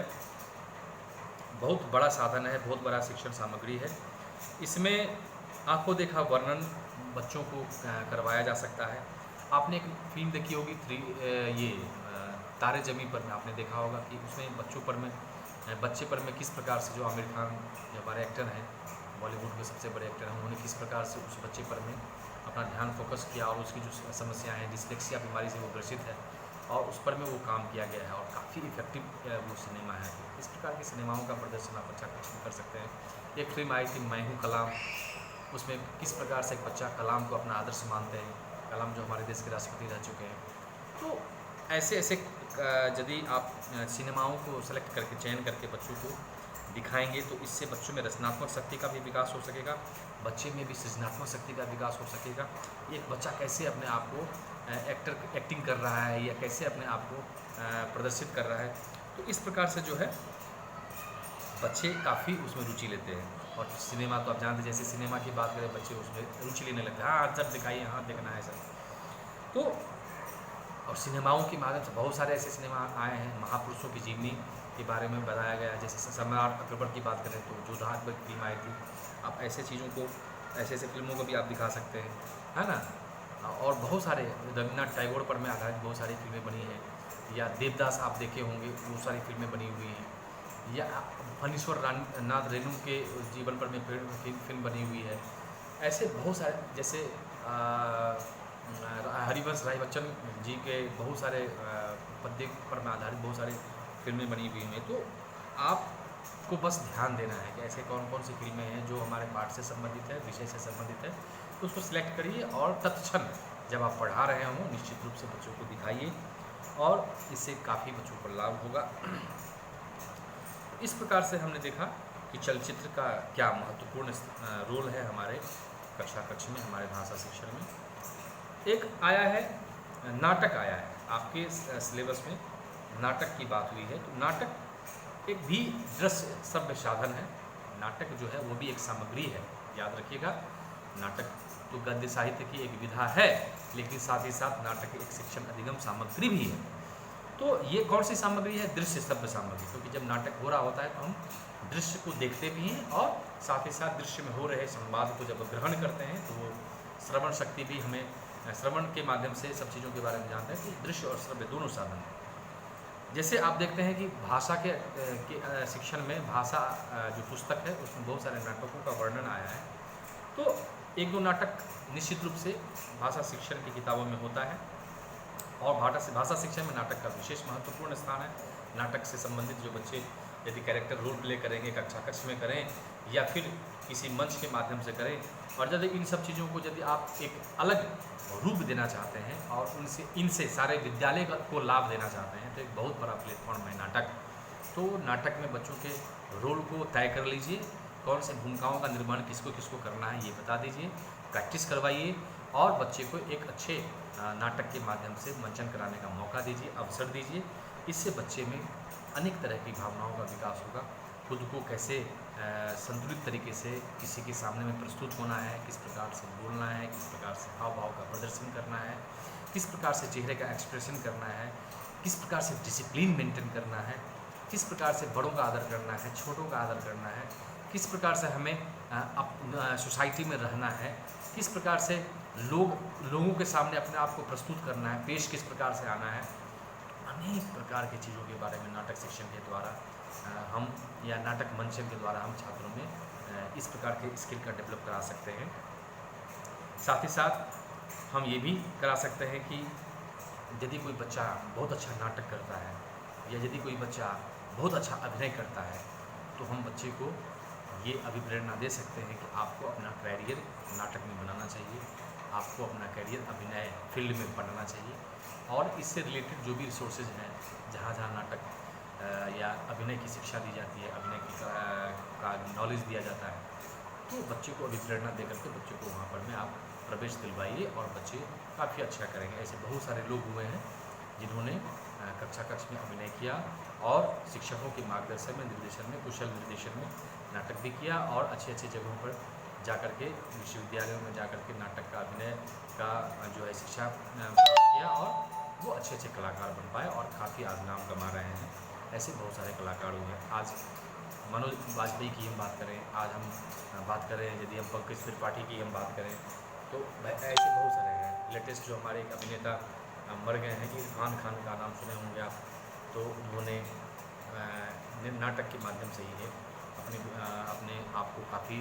बहुत बड़ा साधन है, बहुत बड़ा शिक्षण सामग्री है। इसमें आंखों देखा वर्णन बच्चों को करवाया जा सकता है। आपने एक फिल्म देखी होगी ये तारे ज़मीं पर में, आपने देखा होगा कि उसमें बच्चे पर में किस प्रकार से जो आमिर खान जो हमारे एक्टर हैं, बॉलीवुड के सबसे बड़े एक्टर हैं, उन्होंने किस प्रकार से उस बच्चे पर में अपना ध्यान फोकस किया और उसकी जो समस्याएं हैं, डिस्लेक्सिया बीमारी से वो ग्रसित है, और उस पर में वो काम किया गया है और काफ़ी इफेक्टिव वो सिनेमा है। इस प्रकार की सिनेमाओं का प्रदर्शन आप अच्छा कुछ कर सकते हैं। एक फिल्म आई थी मैं हूँ कलाम, उसमें किस प्रकार से एक बच्चा कलाम को अपना आदर्श मानते हैं, कलाम जो हमारे देश के राष्ट्रपति रह चुके हैं। तो ऐसे यदि आप सिनेमाओं को सेलेक्ट करके, चयन करके बच्चों को दिखाएंगे तो इससे बच्चों में रचनात्मक शक्ति का भी विकास हो सकेगा, बच्चे में भी सृजनात्मक शक्ति का विकास हो सकेगा। एक बच्चा कैसे अपने आप को एक्टिंग कर रहा है या कैसे अपने आप को प्रदर्शित कर रहा है, तो इस प्रकार से जो है बच्चे काफ़ी उसमें रुचि लेते हैं। और सिनेमा तो आप जानते हैं, जैसे सिनेमा की बात करें बच्चे उसमें रुचि लेने लगते हैं, हाँ जब दिखाइए, हाँ देखना है सर। तो और सिनेमाओं के माध्यम से बहुत सारे ऐसे सिनेमा आए हैं, महापुरुषों की जीवनी के बारे में बताया गया है। जैसे सम्राट अकबर की बात करें तो जोधा अकबर की फिल्म आई थी। आप ऐसे चीज़ों को, ऐसे फिल्मों को भी आप दिखा सकते हैं, है ना। और बहुत सारे रविन्द्रनाथ टैगोर पर में आधारित बहुत सारी फिल्में बनी हैं, या देवदास आप देखे होंगे, वो सारी फिल्में बनी हुई हैं, या फणीश्वर नाथ रेणु के जीवन पर में फिल्म बनी हुई है। ऐसे बहुत सारे, जैसे हरिवंश राय बच्चन जी के बहुत सारे पद्य पर में आधारित बहुत सारी फिल्में बनी हुई हैं। तो आपको बस ध्यान देना है कि ऐसे कौन कौन सी फिल्में हैं जो हमारे पाठ से संबंधित है, विषय से संबंधित है, तो उसको सिलेक्ट करिए और तत्क्षण जब आप पढ़ा रहे हों निश्चित रूप से बच्चों को दिखाइए, और इससे काफ़ी बच्चों को लाभ होगा। इस प्रकार से हमने देखा कि चलचित्र का क्या महत्वपूर्ण रोल है हमारे कक्षा कक्ष में, हमारे भाषा शिक्षण में। एक आया है नाटक, आया है आपके सिलेबस में, नाटक की बात हुई है। तो नाटक एक भी दृश्य श्रव्य साधन है। नाटक जो है वो भी एक सामग्री है, याद रखिएगा। नाटक तो गद्य साहित्य की एक विधा है, लेकिन साथ ही साथ नाटक एक शिक्षण अधिगम सामग्री भी है। तो ये कौन सी सामग्री है? दृश्य श्रव्य सामग्री। क्योंकि जब नाटक हो रहा होता है तो हम दृश्य को देखते भी हैं, और साथ ही साथ दृश्य में हो रहे संवाद को जब ग्रहण करते हैं तो वो श्रवण शक्ति भी हमें, श्रवण के माध्यम से सब चीज़ों के बारे में जानते हैं कि दृश्य और श्रव्य दोनों साधन हैं। जैसे आप देखते हैं कि भाषा के शिक्षण में, भाषा जो पुस्तक है उसमें बहुत सारे नाटकों का वर्णन आया है। तो एक दो नाटक निश्चित रूप से भाषा शिक्षण की किताबों में होता है, और भाषा शिक्षण में नाटक का विशेष महत्वपूर्ण स्थान है। नाटक से संबंधित जो बच्चे यदि कैरेक्टर रोल प्ले करेंगे, कक्षा कक्ष में करें या फिर किसी मंच के माध्यम से करें, और यदि इन सब चीज़ों को यदि आप एक अलग रूप देना चाहते हैं और इनसे सारे विद्यालय को लाभ देना चाहते हैं, तो एक बहुत बड़ा प्लेटफॉर्म है नाटक। तो नाटक में बच्चों के रोल को तय कर लीजिए, कौन से भूमिकाओं का निर्माण किसको किसको करना है ये बता दीजिए, प्रैक्टिस करवाइए, और बच्चे को एक अच्छे नाटक के माध्यम से मंचन कराने का मौका दीजिए, अवसर दीजिए। इससे बच्चे में अनेक तरह की भावनाओं का विकास होगा। खुद को कैसे संतुलित तरीके से किसी के सामने में प्रस्तुत होना है, किस प्रकार से बोलना है, किस प्रकार से हाव भाव का प्रदर्शन करना है, किस प्रकार से चेहरे का एक्सप्रेशन करना है, किस प्रकार से डिसिप्लिन मेंटेन करना है, किस प्रकार से बड़ों का आदर करना है, छोटों का आदर करना है, किस प्रकार से हमें सोसाइटी में रहना है, किस प्रकार से लोगों के सामने अपने आप को प्रस्तुत करना है, पेश किस प्रकार से आना है। अनेक प्रकार की चीज़ों के बारे में नाटक शिक्षण के द्वारा हम, या नाटक मंचन के द्वारा हम छात्रों में इस प्रकार के स्किल का डेवलप करा सकते हैं। साथ ही साथ हम ये भी करा सकते हैं कि यदि कोई बच्चा बहुत अच्छा नाटक करता है, या यदि कोई बच्चा बहुत अच्छा अभिनय करता है, तो हम बच्चे को ये अभिप्रेरणा दे सकते हैं कि आपको अपना कैरियर नाटक में बनाना चाहिए, आपको अपना कैरियर अभिनय फील्ड में बनाना चाहिए। और इससे रिलेटेड जो भी रिसोर्सेज हैं, जहाँ जहाँ नाटक या अभिनय की शिक्षा दी जाती है, अभिनय की का नॉलेज दिया जाता है, तो बच्चे को अभिप्रेरणा दे करके बच्चे को वहाँ पर में आप प्रवेश दिलवाइए और बच्चे काफ़ी अच्छा करेंगे। ऐसे बहुत सारे लोग हुए हैं जिन्होंने कक्षा कक्ष में अभिनय किया और शिक्षकों के मार्गदर्शन में, निर्देशन में, कुशल निर्देशन में नाटक भी किया और अच्छे अच्छे जगहों पर जाकर के, विश्वविद्यालयों में जाकर के नाटक का अभिनय का जो है शिक्षा किया और वो अच्छे अच्छे कलाकार बन पाए और काफ़ी आज नाम कमा रहे हैं। ऐसे बहुत सारे कलाकार हुए हैं। आज मनोज वाजपेयी की हम बात करें, आज हम बात करें, यदि हम पंकज त्रिपाठी की हम बात करें, तो ऐसे बहुत सारे हैं। लेटेस्ट जो हमारे एक अभिनेता मर गए हैं, इरफान खान का नाम सुने होंगे आप, तो उन्होंने नाटक के माध्यम से ही अपने आप को काफ़ी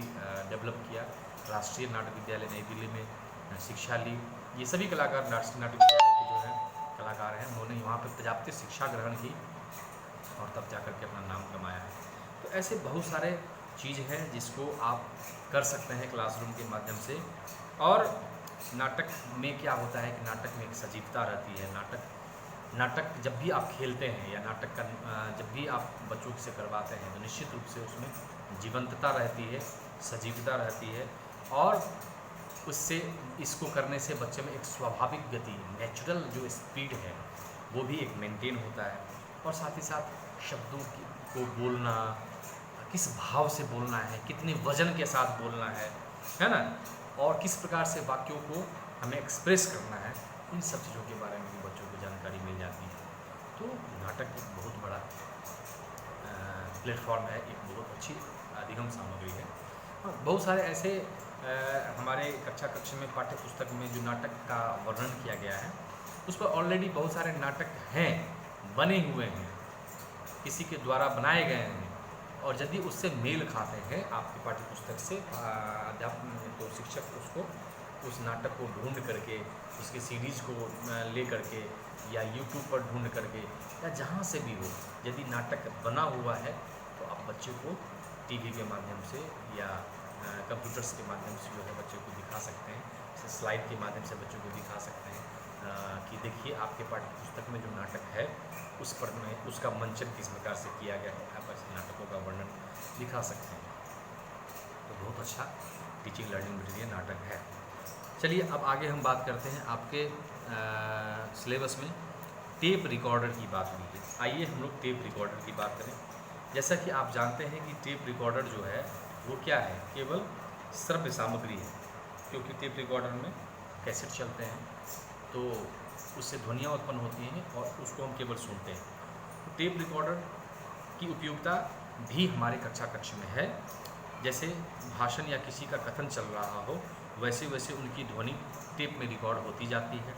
डेवलप किया। राष्ट्रीय नाटक विद्यालय नई दिल्ली में शिक्षा ली। ये सभी कलाकार राष्ट्रीय नाटक विद्यालय के जो है कलाकार हैं, उन्होंने वहाँ पर पर्याप्त शिक्षा ग्रहण की और तब जाकर के अपना नाम कमाया है। तो ऐसे बहुत सारे चीज़ हैं जिसको आप कर सकते हैं क्लासरूम के माध्यम से। और नाटक में क्या होता है कि नाटक में एक सजीवता रहती है। नाटक जब भी आप खेलते हैं या नाटक का जब भी आप बच्चों से करवाते हैं तो निश्चित रूप से उसमें जीवंतता रहती है, सजीवता रहती है और उससे इसको करने से बच्चे में एक स्वाभाविक गति, नेचुरल जो स्पीड है वो भी एक मेंटेन होता है। और साथ ही साथ शब्दों को बोलना, किस भाव से बोलना है, कितने वजन के साथ बोलना है ना, और किस प्रकार से वाक्यों को हमें एक्सप्रेस करना है, इन सब चीज़ों के बारे में भी बच्चों को जानकारी मिल जाती है। तो नाटक एक बहुत बड़ा प्लेटफॉर्म है, एक बहुत अच्छी अधिगम सामग्री है। और बहुत सारे ऐसे हमारे कक्षा कक्ष में पाठ्य पुस्तक में जो नाटक का वर्णन किया गया है, उस पर ऑलरेडी बहुत सारे नाटक हैं, बने हुए हैं, किसी के द्वारा बनाए गए हैं। और यदि उससे मेल खाते हैं आपकी पाठ्य पुस्तक से, अध्यापन तो शिक्षक उसको उस नाटक को ढूंढ करके, उसके सीरीज़ को ले करके या यूट्यूब पर ढूंढ करके या जहाँ से भी हो, यदि नाटक बना हुआ है तो आप बच्चे को टीवी के माध्यम से या कंप्यूटर्स के माध्यम से जो है बच्चे को दिखा सकते हैं, स्लाइड के माध्यम से बच्चों को दिखा सकते हैं कि देखिए आपके पाठ्य पुस्तक में जो नाटक है उस पर में उसका मंचन किस प्रकार से किया गया है, आप ऐसे नाटकों का वर्णन दिखा सकते हैं। तो बहुत अच्छा टीचिंग लर्निंग मटेरियल नाटक है। चलिए अब आगे हम बात करते हैं आपके सिलेबस में टेप रिकॉर्डर की बात हुई है। आइए हम लोग टेप रिकॉर्डर की बात करें। जैसा कि आप जानते हैं कि टेप रिकॉर्डर जो है वो क्या है, केवल श्रव्य सामग्री है, क्योंकि टेप रिकॉर्डर में कैसेट चलते हैं तो उससे ध्वनियाँ उत्पन्न होती हैं और उसको हम केवल सुनते हैं। तो टेप रिकॉर्डर की उपयोगिता भी हमारे कक्षा कक्ष में है। जैसे भाषण या किसी का कथन चल रहा हो, वैसे वैसे उनकी ध्वनि टेप में रिकॉर्ड होती जाती है।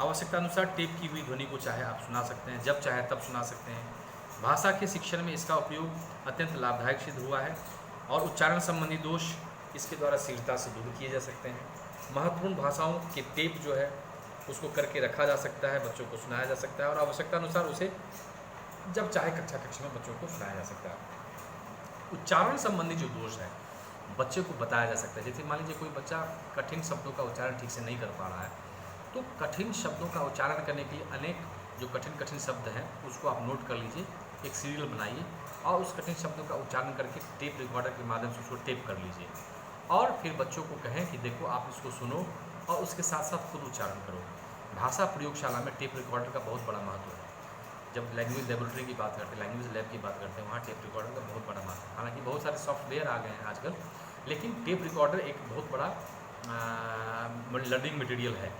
आवश्यकता अनुसार टेप की हुई ध्वनि को चाहे आप सुना सकते हैं, जब चाहे तब सुना सकते हैं। भाषा के शिक्षण में इसका उपयोग अत्यंत लाभदायक सिद्ध हुआ है और उच्चारण संबंधी दोष इसके द्वारा शीघ्रता से दूर किए जा सकते हैं। महत्वपूर्ण भाषाओं के टेप जो है उसको करके रखा जा सकता है, बच्चों को सुनाया जा सकता है और आवश्यकता अनुसार उसे जब चाहे कक्षा कक्ष में बच्चों को सुनाया जा सकता है। उच्चारण संबंधी जो दोष है बच्चे को बताया जा सकता है। जैसे मान लीजिए कोई बच्चा कठिन शब्दों का उच्चारण ठीक से नहीं कर पा रहा है, तो कठिन शब्दों का उच्चारण करने के लिए अनेक जो कठिन शब्द हैं उसको आप नोट कर लीजिए, एक सीरियल बनाइए और उस कठिन शब्दों का उच्चारण करके टेप रिकॉर्डर के माध्यम से उसको टेप कर लीजिए और फिर बच्चों को कहें कि देखो आप इसको सुनो और उसके साथ साथ खुद उच्चारण करो। भाषा प्रयोगशाला में टेप रिकॉर्डर का बहुत बड़ा महत्व है। जब लैंग्वेज लेबोरेटरी की बात करते हैं, लैंग्वेज लैब की बात करते हैं, वहाँ टेप रिकॉर्डर का बहुत बड़ा महत्व है। हालांकि बहुत सारे सॉफ्टवेयर आ गए हैं आजकल, लेकिन टेप रिकॉर्डर एक बहुत बड़ा लर्निंग मटेरियल है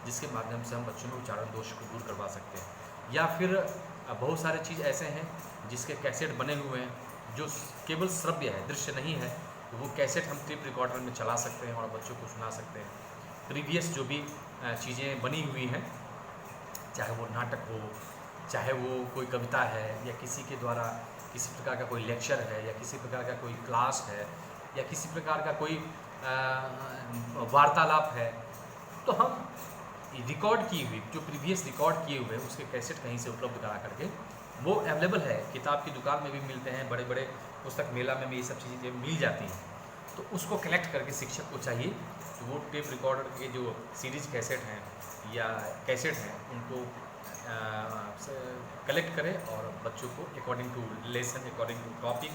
जिसके माध्यम से हम बच्चों में उच्चारण दोष को दूर करवा सकते हैं। या फिर बहुत सारे चीज़ ऐसे हैं जिसके कैसेट बने हुए हैं जो केवल श्रव्य है, दृश्य नहीं है, तो वो कैसेट हम टेप रिकॉर्डर में चला सकते हैं और बच्चों को सुना सकते हैं। प्रीवियस जो भी चीज़ें बनी हुई हैं, चाहे वो नाटक हो, चाहे वो कोई कविता है या किसी के द्वारा किसी प्रकार का कोई लेक्चर है या किसी प्रकार का कोई क्लास है या किसी प्रकार का कोई वार्तालाप है, तो हम रिकॉर्ड की हुई जो प्रीवियस रिकॉर्ड किए हुए उसके कैसेट कहीं से उपलब्ध करा करके वो अवेलेबल है, किताब की दुकान में भी मिलते हैं, बड़े बड़े पुस्तक मेला में भी ये सब चीज़ें मिल जाती हैं, तो उसको कलेक्ट करके शिक्षक को चाहिए कि वो टेप रिकॉर्डर के जो सीरीज कैसेट हैं या कैसेट हैं उनको कलेक्ट करें और बच्चों को according to lesson, according to topic,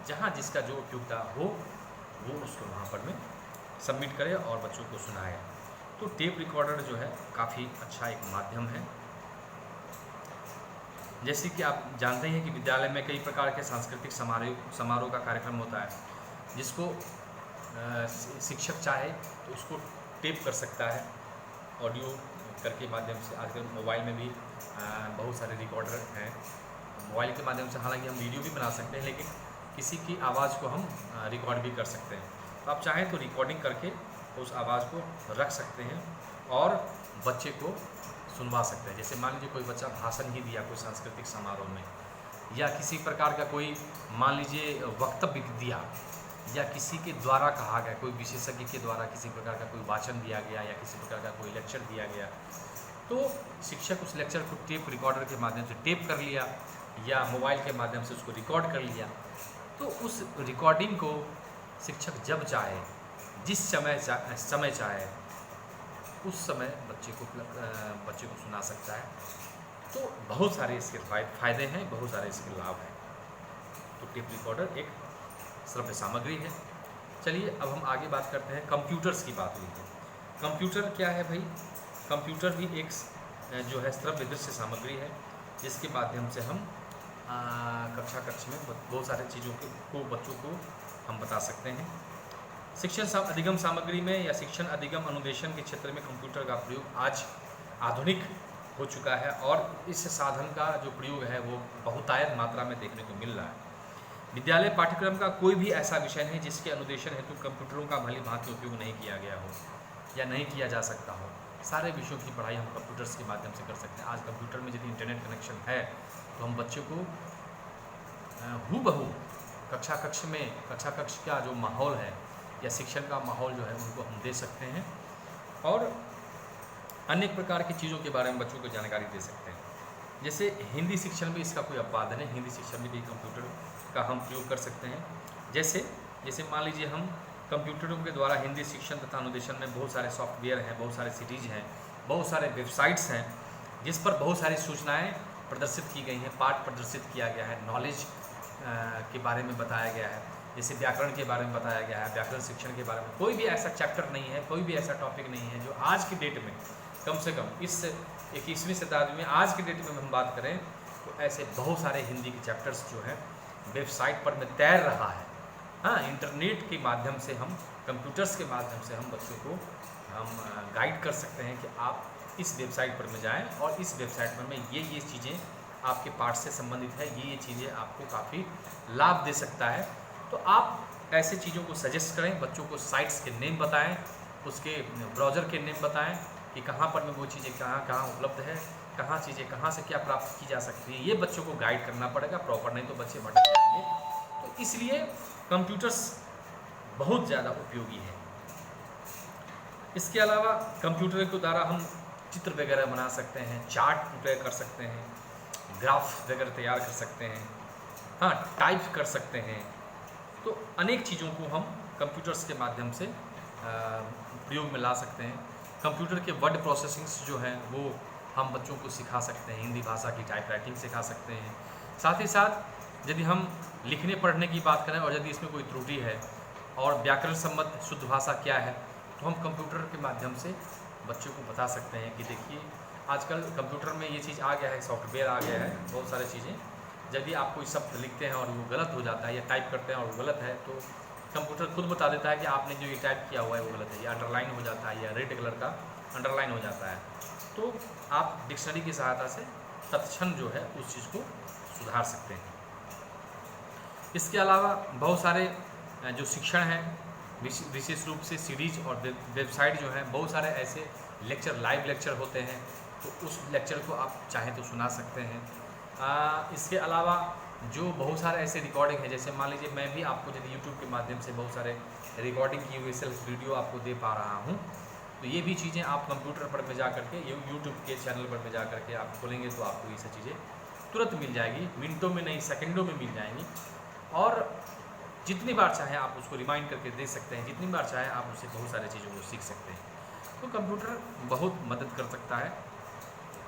जहाँ जिसका जो उपयोगिता हो वो उसको वहाँ पर में सबमिट करें और बच्चों को सुनाए। तो टेप रिकॉर्डर जो है काफ़ी अच्छा एक माध्यम है। जैसे कि आप जानते हैं कि विद्यालय में कई प्रकार के सांस्कृतिक समारोह का कार्यक्रम होता है, जिसको शिक्षक चाहे तो उसको टेप कर सकता है ऑडियो करके माध्यम से। आजकल मोबाइल में भी बहुत सारे रिकॉर्डर हैं, मोबाइल के माध्यम से हालांकि हम वीडियो भी बना सकते हैं, लेकिन किसी की आवाज़ को हम रिकॉर्ड भी कर सकते हैं। तो आप चाहें तो रिकॉर्डिंग करके उस आवाज़ को रख सकते हैं और बच्चे को सुनवा सकते हैं। जैसे मान लीजिए कोई बच्चा भाषण ही दिया कोई सांस्कृतिक समारोह में, या किसी प्रकार का कोई मान लीजिए वक्तव्य दिया, या किसी के द्वारा कहा गया, कोई विशेषज्ञ के द्वारा किसी प्रकार का कोई वाचन दिया गया या किसी प्रकार का कोई लेक्चर दिया गया, तो शिक्षक उस लेक्चर को टेप रिकॉर्डर के माध्यम से टेप कर लिया या मोबाइल के माध्यम से उसको रिकॉर्ड कर लिया। तो उस रिकॉर्डिंग को शिक्षक जब चाहे, जिस समय चाहे उस समय बच्चे को सुना सकता है। तो बहुत सारे इसके फ़ायदे हैं, बहुत सारे इसके लाभ हैं। तो टेप रिकॉर्डर एक श्रव्य सामग्री है। चलिए अब हम आगे बात करते हैं, कंप्यूटर्स की बात हुई है। कंप्यूटर क्या है भाई? कंप्यूटर भी एक जो है श्रव्य दृश्य सामग्री है, जिसके माध्यम से हम कक्षा में बहुत सारे चीज़ों को बच्चों को हम बता सकते हैं। शिक्षण अधिगम सामग्री में या शिक्षण अधिगम अनुदेशन के क्षेत्र में कंप्यूटर का प्रयोग आज आधुनिक हो चुका है और इस साधन का जो प्रयोग है वो बहुतायत मात्रा में देखने को मिल रहा है। विद्यालय पाठ्यक्रम का कोई भी ऐसा विषय नहीं जिसके अनुदेशन हेतु कंप्यूटरों का भली भांति उपयोग नहीं किया गया हो या नहीं किया जा सकता हो। सारे विषयों की पढ़ाई हम कंप्यूटर्स के माध्यम से कर सकते हैं। आज कंप्यूटर में यदि इंटरनेट कनेक्शन है तो हम बच्चों को हूबहू कक्षा कक्ष का जो माहौल है या शिक्षण का माहौल जो है उनको हम दे सकते हैं और अनेक प्रकार की चीज़ों के बारे में बच्चों को जानकारी दे सकते हैं। जैसे हिंदी शिक्षण में इसका कोई अपवाद नहीं, हिंदी शिक्षण में भी कंप्यूटर का हम प्रयोग कर सकते हैं। जैसे मान लीजिए हम कंप्यूटरों के द्वारा हिंदी शिक्षण तथा अनुदेशन में बहुत सारे सॉफ्टवेयर हैं, बहुत सारे सीरीज हैं, बहुत सारे वेबसाइट्स हैं, जिस पर बहुत सारी सूचनाएँ प्रदर्शित की गई हैं, पाठ प्रदर्शित किया गया है, नॉलेज के बारे में बताया गया है। जैसे व्याकरण के बारे में बताया गया है, व्याकरण शिक्षण के बारे में। कोई भी ऐसा चैप्टर नहीं है, कोई भी ऐसा टॉपिक नहीं है जो आज की डेट में, कम से कम इस 21वीं शताब्दी में आज की डेट में हम बात करें तो ऐसे बहुत सारे हिंदी के चैप्टर्स जो हैं वेबसाइट पर में तैर रहा है। हाँ, इंटरनेट के माध्यम से हम, कंप्यूटर्स के माध्यम से हम बच्चों को हम गाइड कर सकते हैं कि आप इस वेबसाइट पर में जाएँ और इस वेबसाइट पर में ये चीज़ें आपके पाठ से संबंधित है, ये चीज़ें आपको काफ़ी लाभ दे सकता है। तो आप ऐसे चीज़ों को सजेस्ट करें, बच्चों को साइट्स के नेम बताएं, उसके ब्राउज़र के नेम बताएं कि कहाँ पर में वो चीज़ें कहाँ उपलब्ध है, कहाँ चीज़ें कहाँ से क्या प्राप्त की जा सकती है। ये बच्चों को गाइड करना पड़ेगा प्रॉपर, नहीं तो बच्चे भटक जाएंगे। तो इसलिए कंप्यूटर्स बहुत ज़्यादा उपयोगी है। इसके अलावा कंप्यूटर के द्वारा हम चित्र वगैरह बना सकते हैं, चार्ट प्रिपेयर कर सकते हैं, ग्राफ वगैरह तैयार कर सकते हैं, हाँ, टाइप कर सकते हैं। तो अनेक चीज़ों को हम कंप्यूटर्स के माध्यम से प्रयोग में ला सकते हैं। कंप्यूटर के वर्ड प्रोसेसिंग्स जो हैं वो हम बच्चों को सिखा सकते हैं, हिंदी भाषा की टाइप राइटिंग सिखा सकते हैं। साथ ही साथ यदि हम लिखने पढ़ने की बात करें और यदि इसमें कोई त्रुटि है और व्याकरण संबद्ध शुद्ध भाषा क्या है, तो हम कंप्यूटर के माध्यम से बच्चों को बता सकते हैं कि देखिए आजकल कंप्यूटर में ये चीज़ आ गया है, सॉफ्टवेयर आ गया है, बहुत सारी चीज़ें। यदि आप कोई शब्द लिखते हैं और वो गलत हो जाता है या टाइप करते हैं और वो गलत है, तो कंप्यूटर खुद बता देता है कि आपने जो ये टाइप किया हुआ है वो गलत है, या अंडरलाइन हो जाता है या रेड कलर का अंडरलाइन हो जाता है। तो आप डिक्शनरी की सहायता से तत्क्षण जो है उस चीज़ को सुधार सकते हैं। इसके अलावा बहुत सारे जो शिक्षण हैं, विशेष रूप से सीरीज और वेबसाइट जो हैं, बहुत सारे ऐसे लेक्चर, लाइव लेक्चर होते हैं, तो उस लेक्चर को आप चाहें तो सुना सकते हैं। इसके अलावा जो बहुत सारे ऐसे रिकॉर्डिंग है, जैसे मान लीजिए मैं भी आपको यदि यूट्यूब के माध्यम से बहुत सारे रिकॉर्डिंग की हुई सेल्फ वीडियो आपको दे पा रहा हूँ, तो ये भी चीज़ें आप कंप्यूटर पर में जा करके, यूट्यूब के चैनल पर में जा करके आप खोलेंगे तो आपको ये सब चीज़ें तुरंत मिल जाएगी, मिनटों में नहीं सेकंडों में मिल जाएंगी। और जितनी बार चाहें आप उसको रिमाइंड करके दे सकते हैं, जितनी बार चाहें आप उससे बहुत सारी चीज़ों को सीख सकते हैं। तो कंप्यूटर बहुत मदद कर सकता है।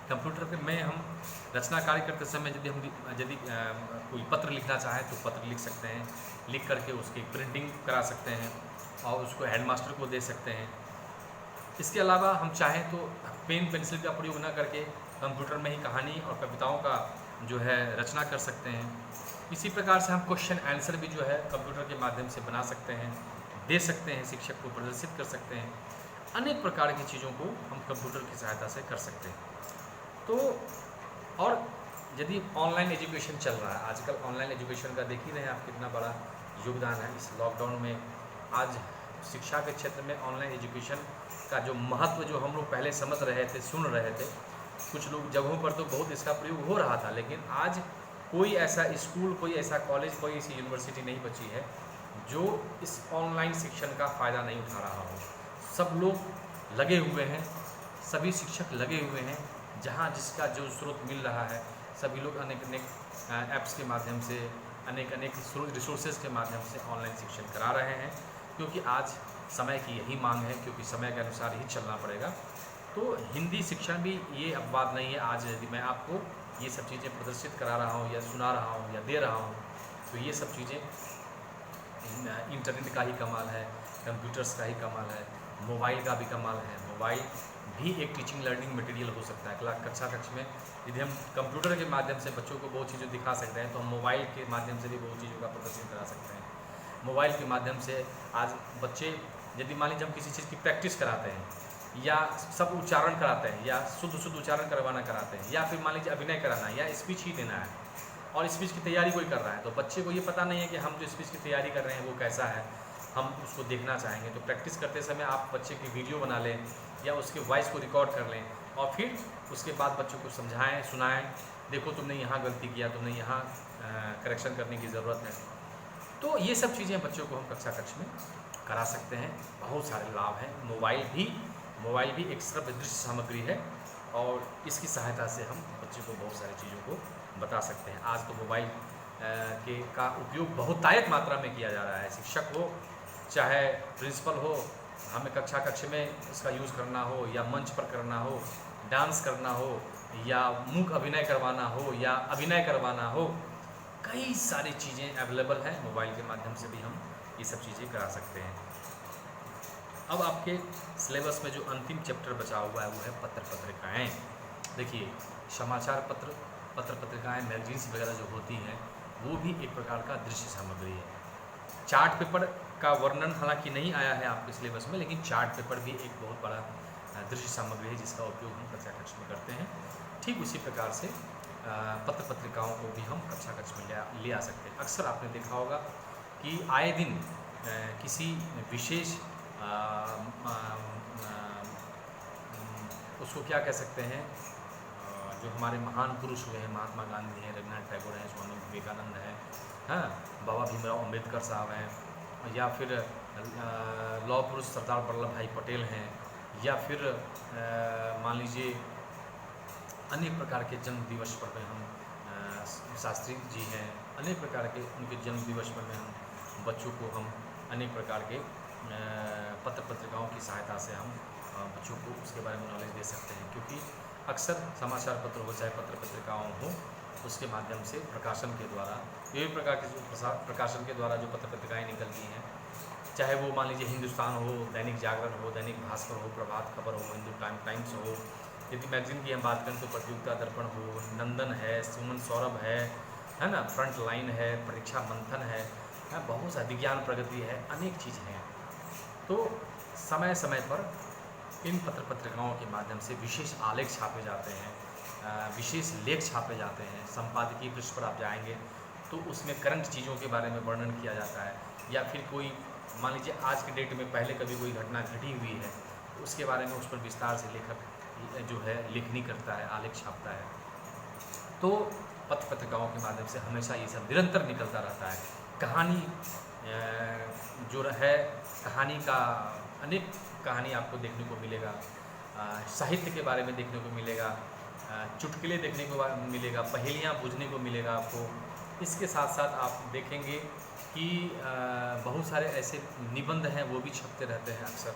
कंप्यूटर पे में हम रचना कार्य करते समय यदि कोई पत्र लिखना चाहें तो पत्र लिख सकते हैं, लिख करके उसकी प्रिंटिंग करा सकते हैं और उसको हेडमास्टर को दे सकते हैं। इसके अलावा हम चाहें तो पेन पेंसिल का प्रयोग न करके कंप्यूटर में ही कहानी और कविताओं का जो है रचना कर सकते हैं। इसी प्रकार से हम क्वेश्चन आंसर भी जो है कंप्यूटर के माध्यम से बना सकते हैं, दे सकते हैं, शिक्षक को प्रदर्शित कर सकते हैं। अनेक प्रकार की चीज़ों को हम कंप्यूटर की सहायता से कर सकते हैं। तो और यदि ऑनलाइन एजुकेशन चल रहा है, आजकल ऑनलाइन एजुकेशन का देख ही रहे हैं आप कितना बड़ा योगदान है इस लॉकडाउन में। आज शिक्षा के क्षेत्र में ऑनलाइन एजुकेशन का जो महत्व जो हम लोग पहले समझ रहे थे, सुन रहे थे, कुछ लोग जगहों पर तो बहुत इसका प्रयोग हो रहा था, लेकिन आज कोई ऐसा स्कूल, कोई ऐसा कॉलेज, कोई ऐसी यूनिवर्सिटी नहीं बची है जो इस ऑनलाइन शिक्षण का फ़ायदा नहीं उठा रहा हो। सब लोग लगे हुए हैं, सभी शिक्षक लगे हुए हैं, जहाँ जिसका जो स्रोत मिल रहा है सभी लोग अनेक अनेक ऐप्स के माध्यम से, अनेक अनेक रिसोर्सेज के माध्यम से ऑनलाइन शिक्षण करा रहे हैं, क्योंकि आज समय की यही मांग है, क्योंकि समय के अनुसार ही चलना पड़ेगा। तो हिंदी शिक्षण भी ये अपवाद नहीं है। आज यदि मैं आपको ये सब चीज़ें प्रदर्शित करा रहा हूँ या सुना रहा हूँ या दे रहा हूँ, तो ये सब चीज़ें इंटरनेट का ही कमाल है, कंप्यूटर्स का ही कमाल है, मोबाइल का भी कमाल है। मोबाइल भी एक टीचिंग लर्निंग मटेरियल हो सकता है। कक्षा में यदि हम कंप्यूटर के माध्यम से बच्चों को बहुत चीज़ें दिखा सकते हैं, तो हम मोबाइल के माध्यम से भी बहुत चीज़ों का प्रदर्शन करा सकते हैं। मोबाइल के माध्यम से आज बच्चे, यदि मान लीजिए हम किसी चीज़ की प्रैक्टिस कराते हैं या सब उच्चारण कराते हैं या शुद्ध उच्चारण करवाना कराते हैं, या फिर मान लीजिए अभिनय कराना है या स्पीच ही देना है और स्पीच की तैयारी कोई कर रहा है, तो बच्चे को ये पता नहीं है कि हम जो स्पीच की तैयारी कर रहे हैं वो कैसा है, हम उसको देखना चाहेंगे। तो प्रैक्टिस करते समय आप बच्चे की वीडियो बना लें या उसके वॉइस को रिकॉर्ड कर लें और फिर उसके बाद बच्चों को समझाएं, सुनाएं, देखो तुमने यहाँ गलती किया, तुमने यहाँ करेक्शन करने की ज़रूरत है। तो ये सब चीज़ें बच्चों को हम कक्षा में करा सकते हैं। बहुत सारे लाभ हैं। मोबाइल भी एक श्रव्य दृश्य सामग्री है और इसकी सहायता से हम बच्चों को बहुत सारी चीज़ों को बता सकते हैं। आज तो मोबाइल का उपयोग बहुत तायत मात्रा में किया जा रहा है। शिक्षक हो चाहे प्रिंसिपल हो, हमें कक्षा में इसका यूज़ करना हो या मंच पर करना हो, डांस करना हो या मूक अभिनय करवाना हो या अभिनय करवाना हो, कई सारी चीज़ें अवेलेबल हैं। मोबाइल के माध्यम से भी हम ये सब चीज़ें करा सकते हैं। अब आपके सिलेबस में जो अंतिम चैप्टर बचा हुआ है वो है पत्र पत्रिकाएँ। देखिए, समाचार पत्र, पत्र पत्रिकाएँ, मैगजीन्स वगैरह जो होती हैं वो भी एक प्रकार का दृश्य सामग्री है। चार्ट पेपर का वर्णन हालांकि नहीं आया है आपके सिलेबस में, लेकिन चार्ट पेपर भी एक बहुत बड़ा दृश्य सामग्री है जिसका उपयोग हम कक्षा कक्ष में करते हैं। ठीक उसी प्रकार से पत्र पत्रिकाओं को भी हम कक्षा कक्ष में ले आ सकते हैं। अक्सर आपने देखा होगा कि आए दिन किसी विशेष उसको क्या कह सकते हैं, जो हमारे महान पुरुष हुए हैं, महात्मा गांधी हैं, रवींद्रनाथ टैगोर हैं, स्वामी विवेकानंद हैं, हाँ, बाबा भीमराव अम्बेडकर साहब हैं, या फिर लौह पुरुष सरदार वल्लभ भाई पटेल हैं, या फिर मान लीजिए अनेक प्रकार के जन्म दिवस पर में हम शास्त्री जी हैं, अनेक प्रकार के उनके जन्म दिवस पर में हम बच्चों को हम अनेक प्रकार के पत्र पत्रिकाओं की सहायता से हम बच्चों को उसके बारे में नॉलेज दे सकते हैं। क्योंकि अक्सर समाचार पत्र हो चाहे पत्र पत्रिकाओं हो, उसके माध्यम से प्रकाशन के द्वारा विभिन्न प्रकार के जो प्रकाशन के द्वारा जो पत्र पत्रिकाएँ निकलती हैं, चाहे वो मान लीजिए हिंदुस्तान हो, दैनिक जागरण हो, दैनिक भास्कर हो, प्रभात खबर हो, हिंदू टाइम्स हो, यदि मैगजीन की हम बात करें तो प्रतियोगिता दर्पण हो, नंदन है, सुमन सौरभ है ना, फ्रंट लाइन है, परीक्षा मंथन है, बहुत सा विज्ञान प्रगति है, अनेक चीज़ हैं। तो समय समय पर इन पत्र पत्रिकाओं के माध्यम से विशेष आलेख छापे जाते हैं, विशेष लेख छापे जाते हैं। संपादकीय पृष्ठ पर आप जाएंगे तो उसमें करंट चीज़ों के बारे में वर्णन किया जाता है, या फिर कोई मान लीजिए आज के डेट में पहले कभी कोई घटना घटी हुई है तो उसके बारे में उस पर विस्तार से लेखक जो है लेखनी करता है, आलेख छापता है। तो पत्र पत्रिकाओं के माध्यम से हमेशा ये सब निरंतर निकलता रहता है। कहानी जो है, कहानी का अनेक कहानी आपको देखने को मिलेगा, साहित्य के बारे में देखने को मिलेगा, चुटकुले देखने को मिलेगा, पहेलियाँ बूझने को मिलेगा आपको। इसके साथ साथ आप देखेंगे कि बहुत सारे ऐसे निबंध हैं वो भी छपते रहते हैं अक्सर,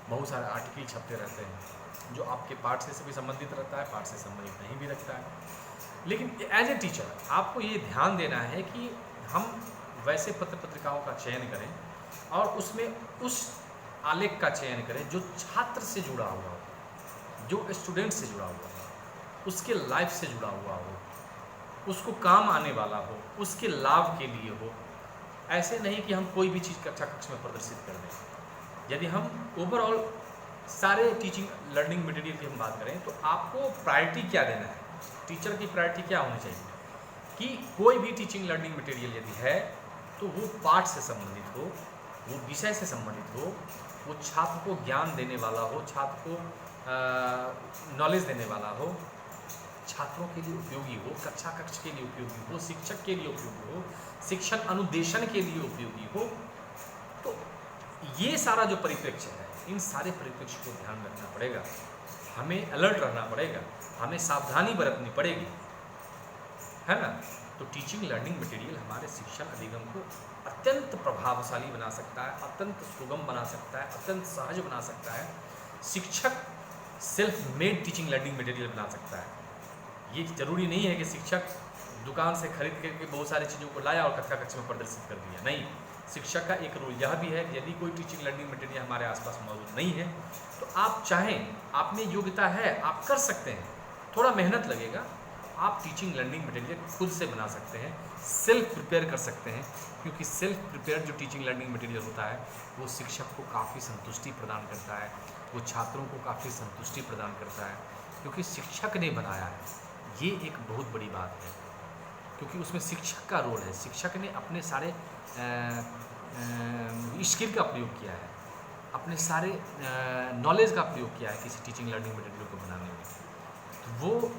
बहुत सारे आर्टिकल छपते रहते हैं जो आपके पाठ से भी संबंधित रहता है, पाठ से संबंधित नहीं भी रखता है। लेकिन एज ए टीचर आपको ये ध्यान देना है कि हम वैसे पत्र पत्रिकाओं का चयन करें और उसमें उस आलेख का चयन करें जो छात्र से जुड़ा हुआ हो, जो स्टूडेंट से जुड़ा हुआ हो, उसके लाइफ से जुड़ा हुआ हो, उसको काम आने वाला हो, उसके लाभ के लिए हो। ऐसे नहीं कि हम कोई भी चीज़ कक्षा कक्ष में प्रदर्शित कर दें। यदि हम ओवरऑल सारे टीचिंग लर्निंग मटेरियल की हम बात करें तो आपको प्रायोरिटी क्या देना है, टीचर की प्रायोरिटी क्या होनी चाहिए कि कोई भी टीचिंग लर्निंग मटेरियल यदि है तो वो पाठ से संबंधित हो, वो विषय से संबंधित हो, वो छात्र को ज्ञान देने वाला हो, छात्र को नॉलेज देने वाला हो, छात्रों के लिए उपयोगी हो, कक्षा कक्ष के लिए उपयोगी हो, शिक्षक के लिए उपयोगी हो, शिक्षण अनुदेशन के लिए उपयोगी हो। तो ये सारा जो परिप्रेक्ष्य है, इन सारे परिप्रेक्ष्य को ध्यान रखना पड़ेगा, हमें अलर्ट रहना पड़ेगा, हमें सावधानी बरतनी पड़ेगी, है ना। तो टीचिंग लर्निंग मटेरियल हमारे शिक्षण अधिगम को अत्यंत प्रभावशाली बना सकता है, अत्यंत सुगम बना सकता है, अत्यंत सहज बना सकता है। शिक्षक self made teaching learning material बना सकता है। ये जरूरी नहीं है कि शिक्षक दुकान से खरीद करके बहुत सारी चीज़ों को लाया और कक्षा कक्ष में प्रदर्शित कर दिया। नहीं, शिक्षक का एक रोल यह भी है कि यदि कोई टीचिंग लर्निंग मटेरियल हमारे आसपास मौजूद नहीं है तो आप चाहें, आप में योग्यता है, आप कर सकते हैं, थोड़ा मेहनत लगेगा, आप टीचिंग लर्निंग मटेरियल खुद से बना सकते हैं, सेल्फ प्रिपेयर कर सकते हैं। क्योंकि सेल्फ प्रिपेयर जो टीचिंग लर्निंग मटेरियल होता है वो शिक्षक को काफ़ी संतुष्टि प्रदान करता है, वो छात्रों को काफ़ी संतुष्टि प्रदान करता है, क्योंकि शिक्षक ने बनाया है। ये एक बहुत बड़ी बात है, क्योंकि उसमें शिक्षक का रोल है। शिक्षक ने अपने सारे स्किल का प्रयोग किया है, अपने सारे नॉलेज का प्रयोग किया है किसी टीचिंग लर्निंग मटेरियल को बनाने में। तो वो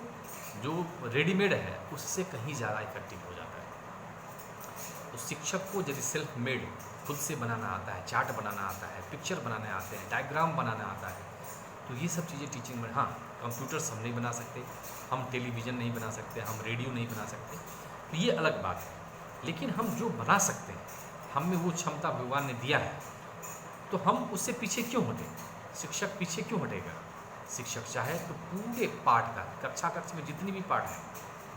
जो रेडीमेड है उससे कहीं ज़्यादा इफेक्टिव हो जाता है। तो शिक्षक को यदि सेल्फ मेड खुद से बनाना आता है, चार्ट बनाना आता है, पिक्चर बनाने आते हैं, डायग्राम बनाना आता है, तो ये सब चीज़ें टीचिंग में, हाँ कंप्यूटर्स हम नहीं बना सकते, हम टेलीविज़न नहीं बना सकते, हम रेडियो नहीं बना सकते, तो ये अलग बात है। लेकिन हम जो बना सकते हैं, हम में वो क्षमता भगवान ने दिया है, तो हम उससे पीछे क्यों हटें? शिक्षक पीछे क्यों हटेगा? शिक्षक चाहे तो पूरे पाठ का, कक्षा कक्ष में जितनी भी पाठ हैं,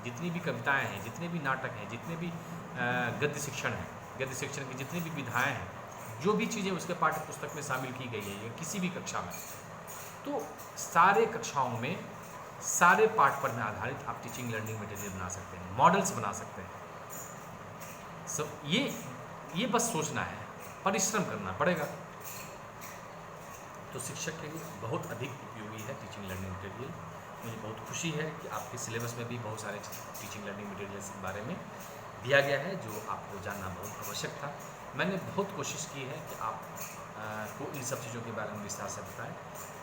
जितनी भी कविताएं हैं, जितने भी नाटक हैं, जितने भी गद्य शिक्षण है, गद्य शिक्षण की जितनी भी विधाएँ हैं, जो भी चीज़ें उसके पाठ्य पुस्तक में शामिल की गई है या किसी भी कक्षा में, तो सारे कक्षाओं में सारे पाठ पर में आधारित आप टीचिंग लर्निंग मटेरियल बना सकते हैं, मॉडल्स बना सकते हैं। सब ये बस सोचना है, परिश्रम करना पड़ेगा। तो शिक्षक के लिए बहुत अधिक उपयोगी है टीचिंग लर्निंग मटेरियल। मुझे बहुत खुशी है कि आपके सिलेबस में भी बहुत सारे टीचिंग लर्निंग मटेरियल्स के बारे में दिया गया है जो आपको जानना बहुत आवश्यक था। मैंने बहुत कोशिश की है कि आप को इन सब चीज़ों के बारे में विस्तार से बताएं,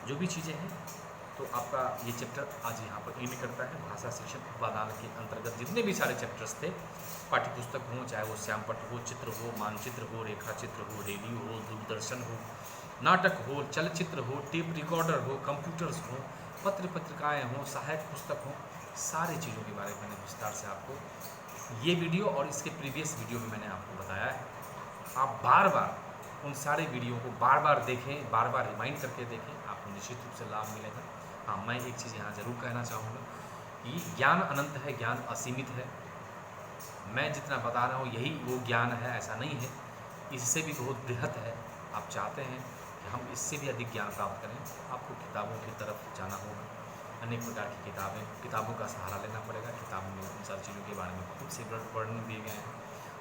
जो भी चीज़ें हैं। तो आपका ये चैप्टर आज यहाँ पर एंड करता है। भाषा शिक्षण उपादान के अंतर्गत जितने भी सारे चैप्टर्स थे, पाठ्यपुस्तक हो, चाहे वो श्यामपट्ट हो, चित्र हो, मानचित्र हो, रेखा चित्र हो, रेडियो हो, दूरदर्शन हो, नाटक हो, चलचित्र हो, टेप रिकॉर्डर हो, कंप्यूटर्स हो, पत्र पत्रिकाएँ हों, सहायक पुस्तक हों, सारी चीज़ों के बारे में मैंने विस्तार से आपको ये वीडियो और इसके प्रीवियस वीडियो में मैंने आपको बताया है। आप बार बार उन सारे वीडियो को बार बार देखें, बार बार रिमाइंड करके देखें, आपको निश्चित रूप से लाभ मिलेगा। हाँ, मैं एक चीज़ यहाँ ज़रूर कहना चाहूँगा कि ज्ञान अनंत है, ज्ञान असीमित है। मैं जितना बता रहा हूँ यही वो ज्ञान है, ऐसा नहीं है, इससे भी बहुत बृहत है। आप चाहते हैं कि हम इससे भी अधिक ज्ञान प्राप्त करें, आपको किताबों की तरफ जाना होगा। अनेक प्रकार की किताबों का सहारा लेना पड़ेगा। किताबों में उन सारी चीज़ों के बारे में बहुत से वर्णन दिए गए हैं,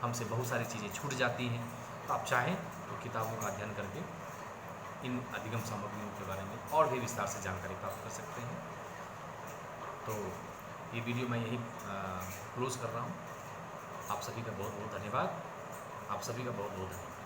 हमसे बहुत सारी चीज़ें छूट जाती हैं। तो आप चाहें तो किताबों का अध्ययन करके इन अधिगम सामग्रियों के बारे में और भी विस्तार से जानकारी प्राप्त कर सकते हैं। तो ये वीडियो मैं यही क्लोज़ कर रहा हूँ। आप सभी का बहुत बहुत धन्यवाद। आप सभी का बहुत बहुत धन्यवाद।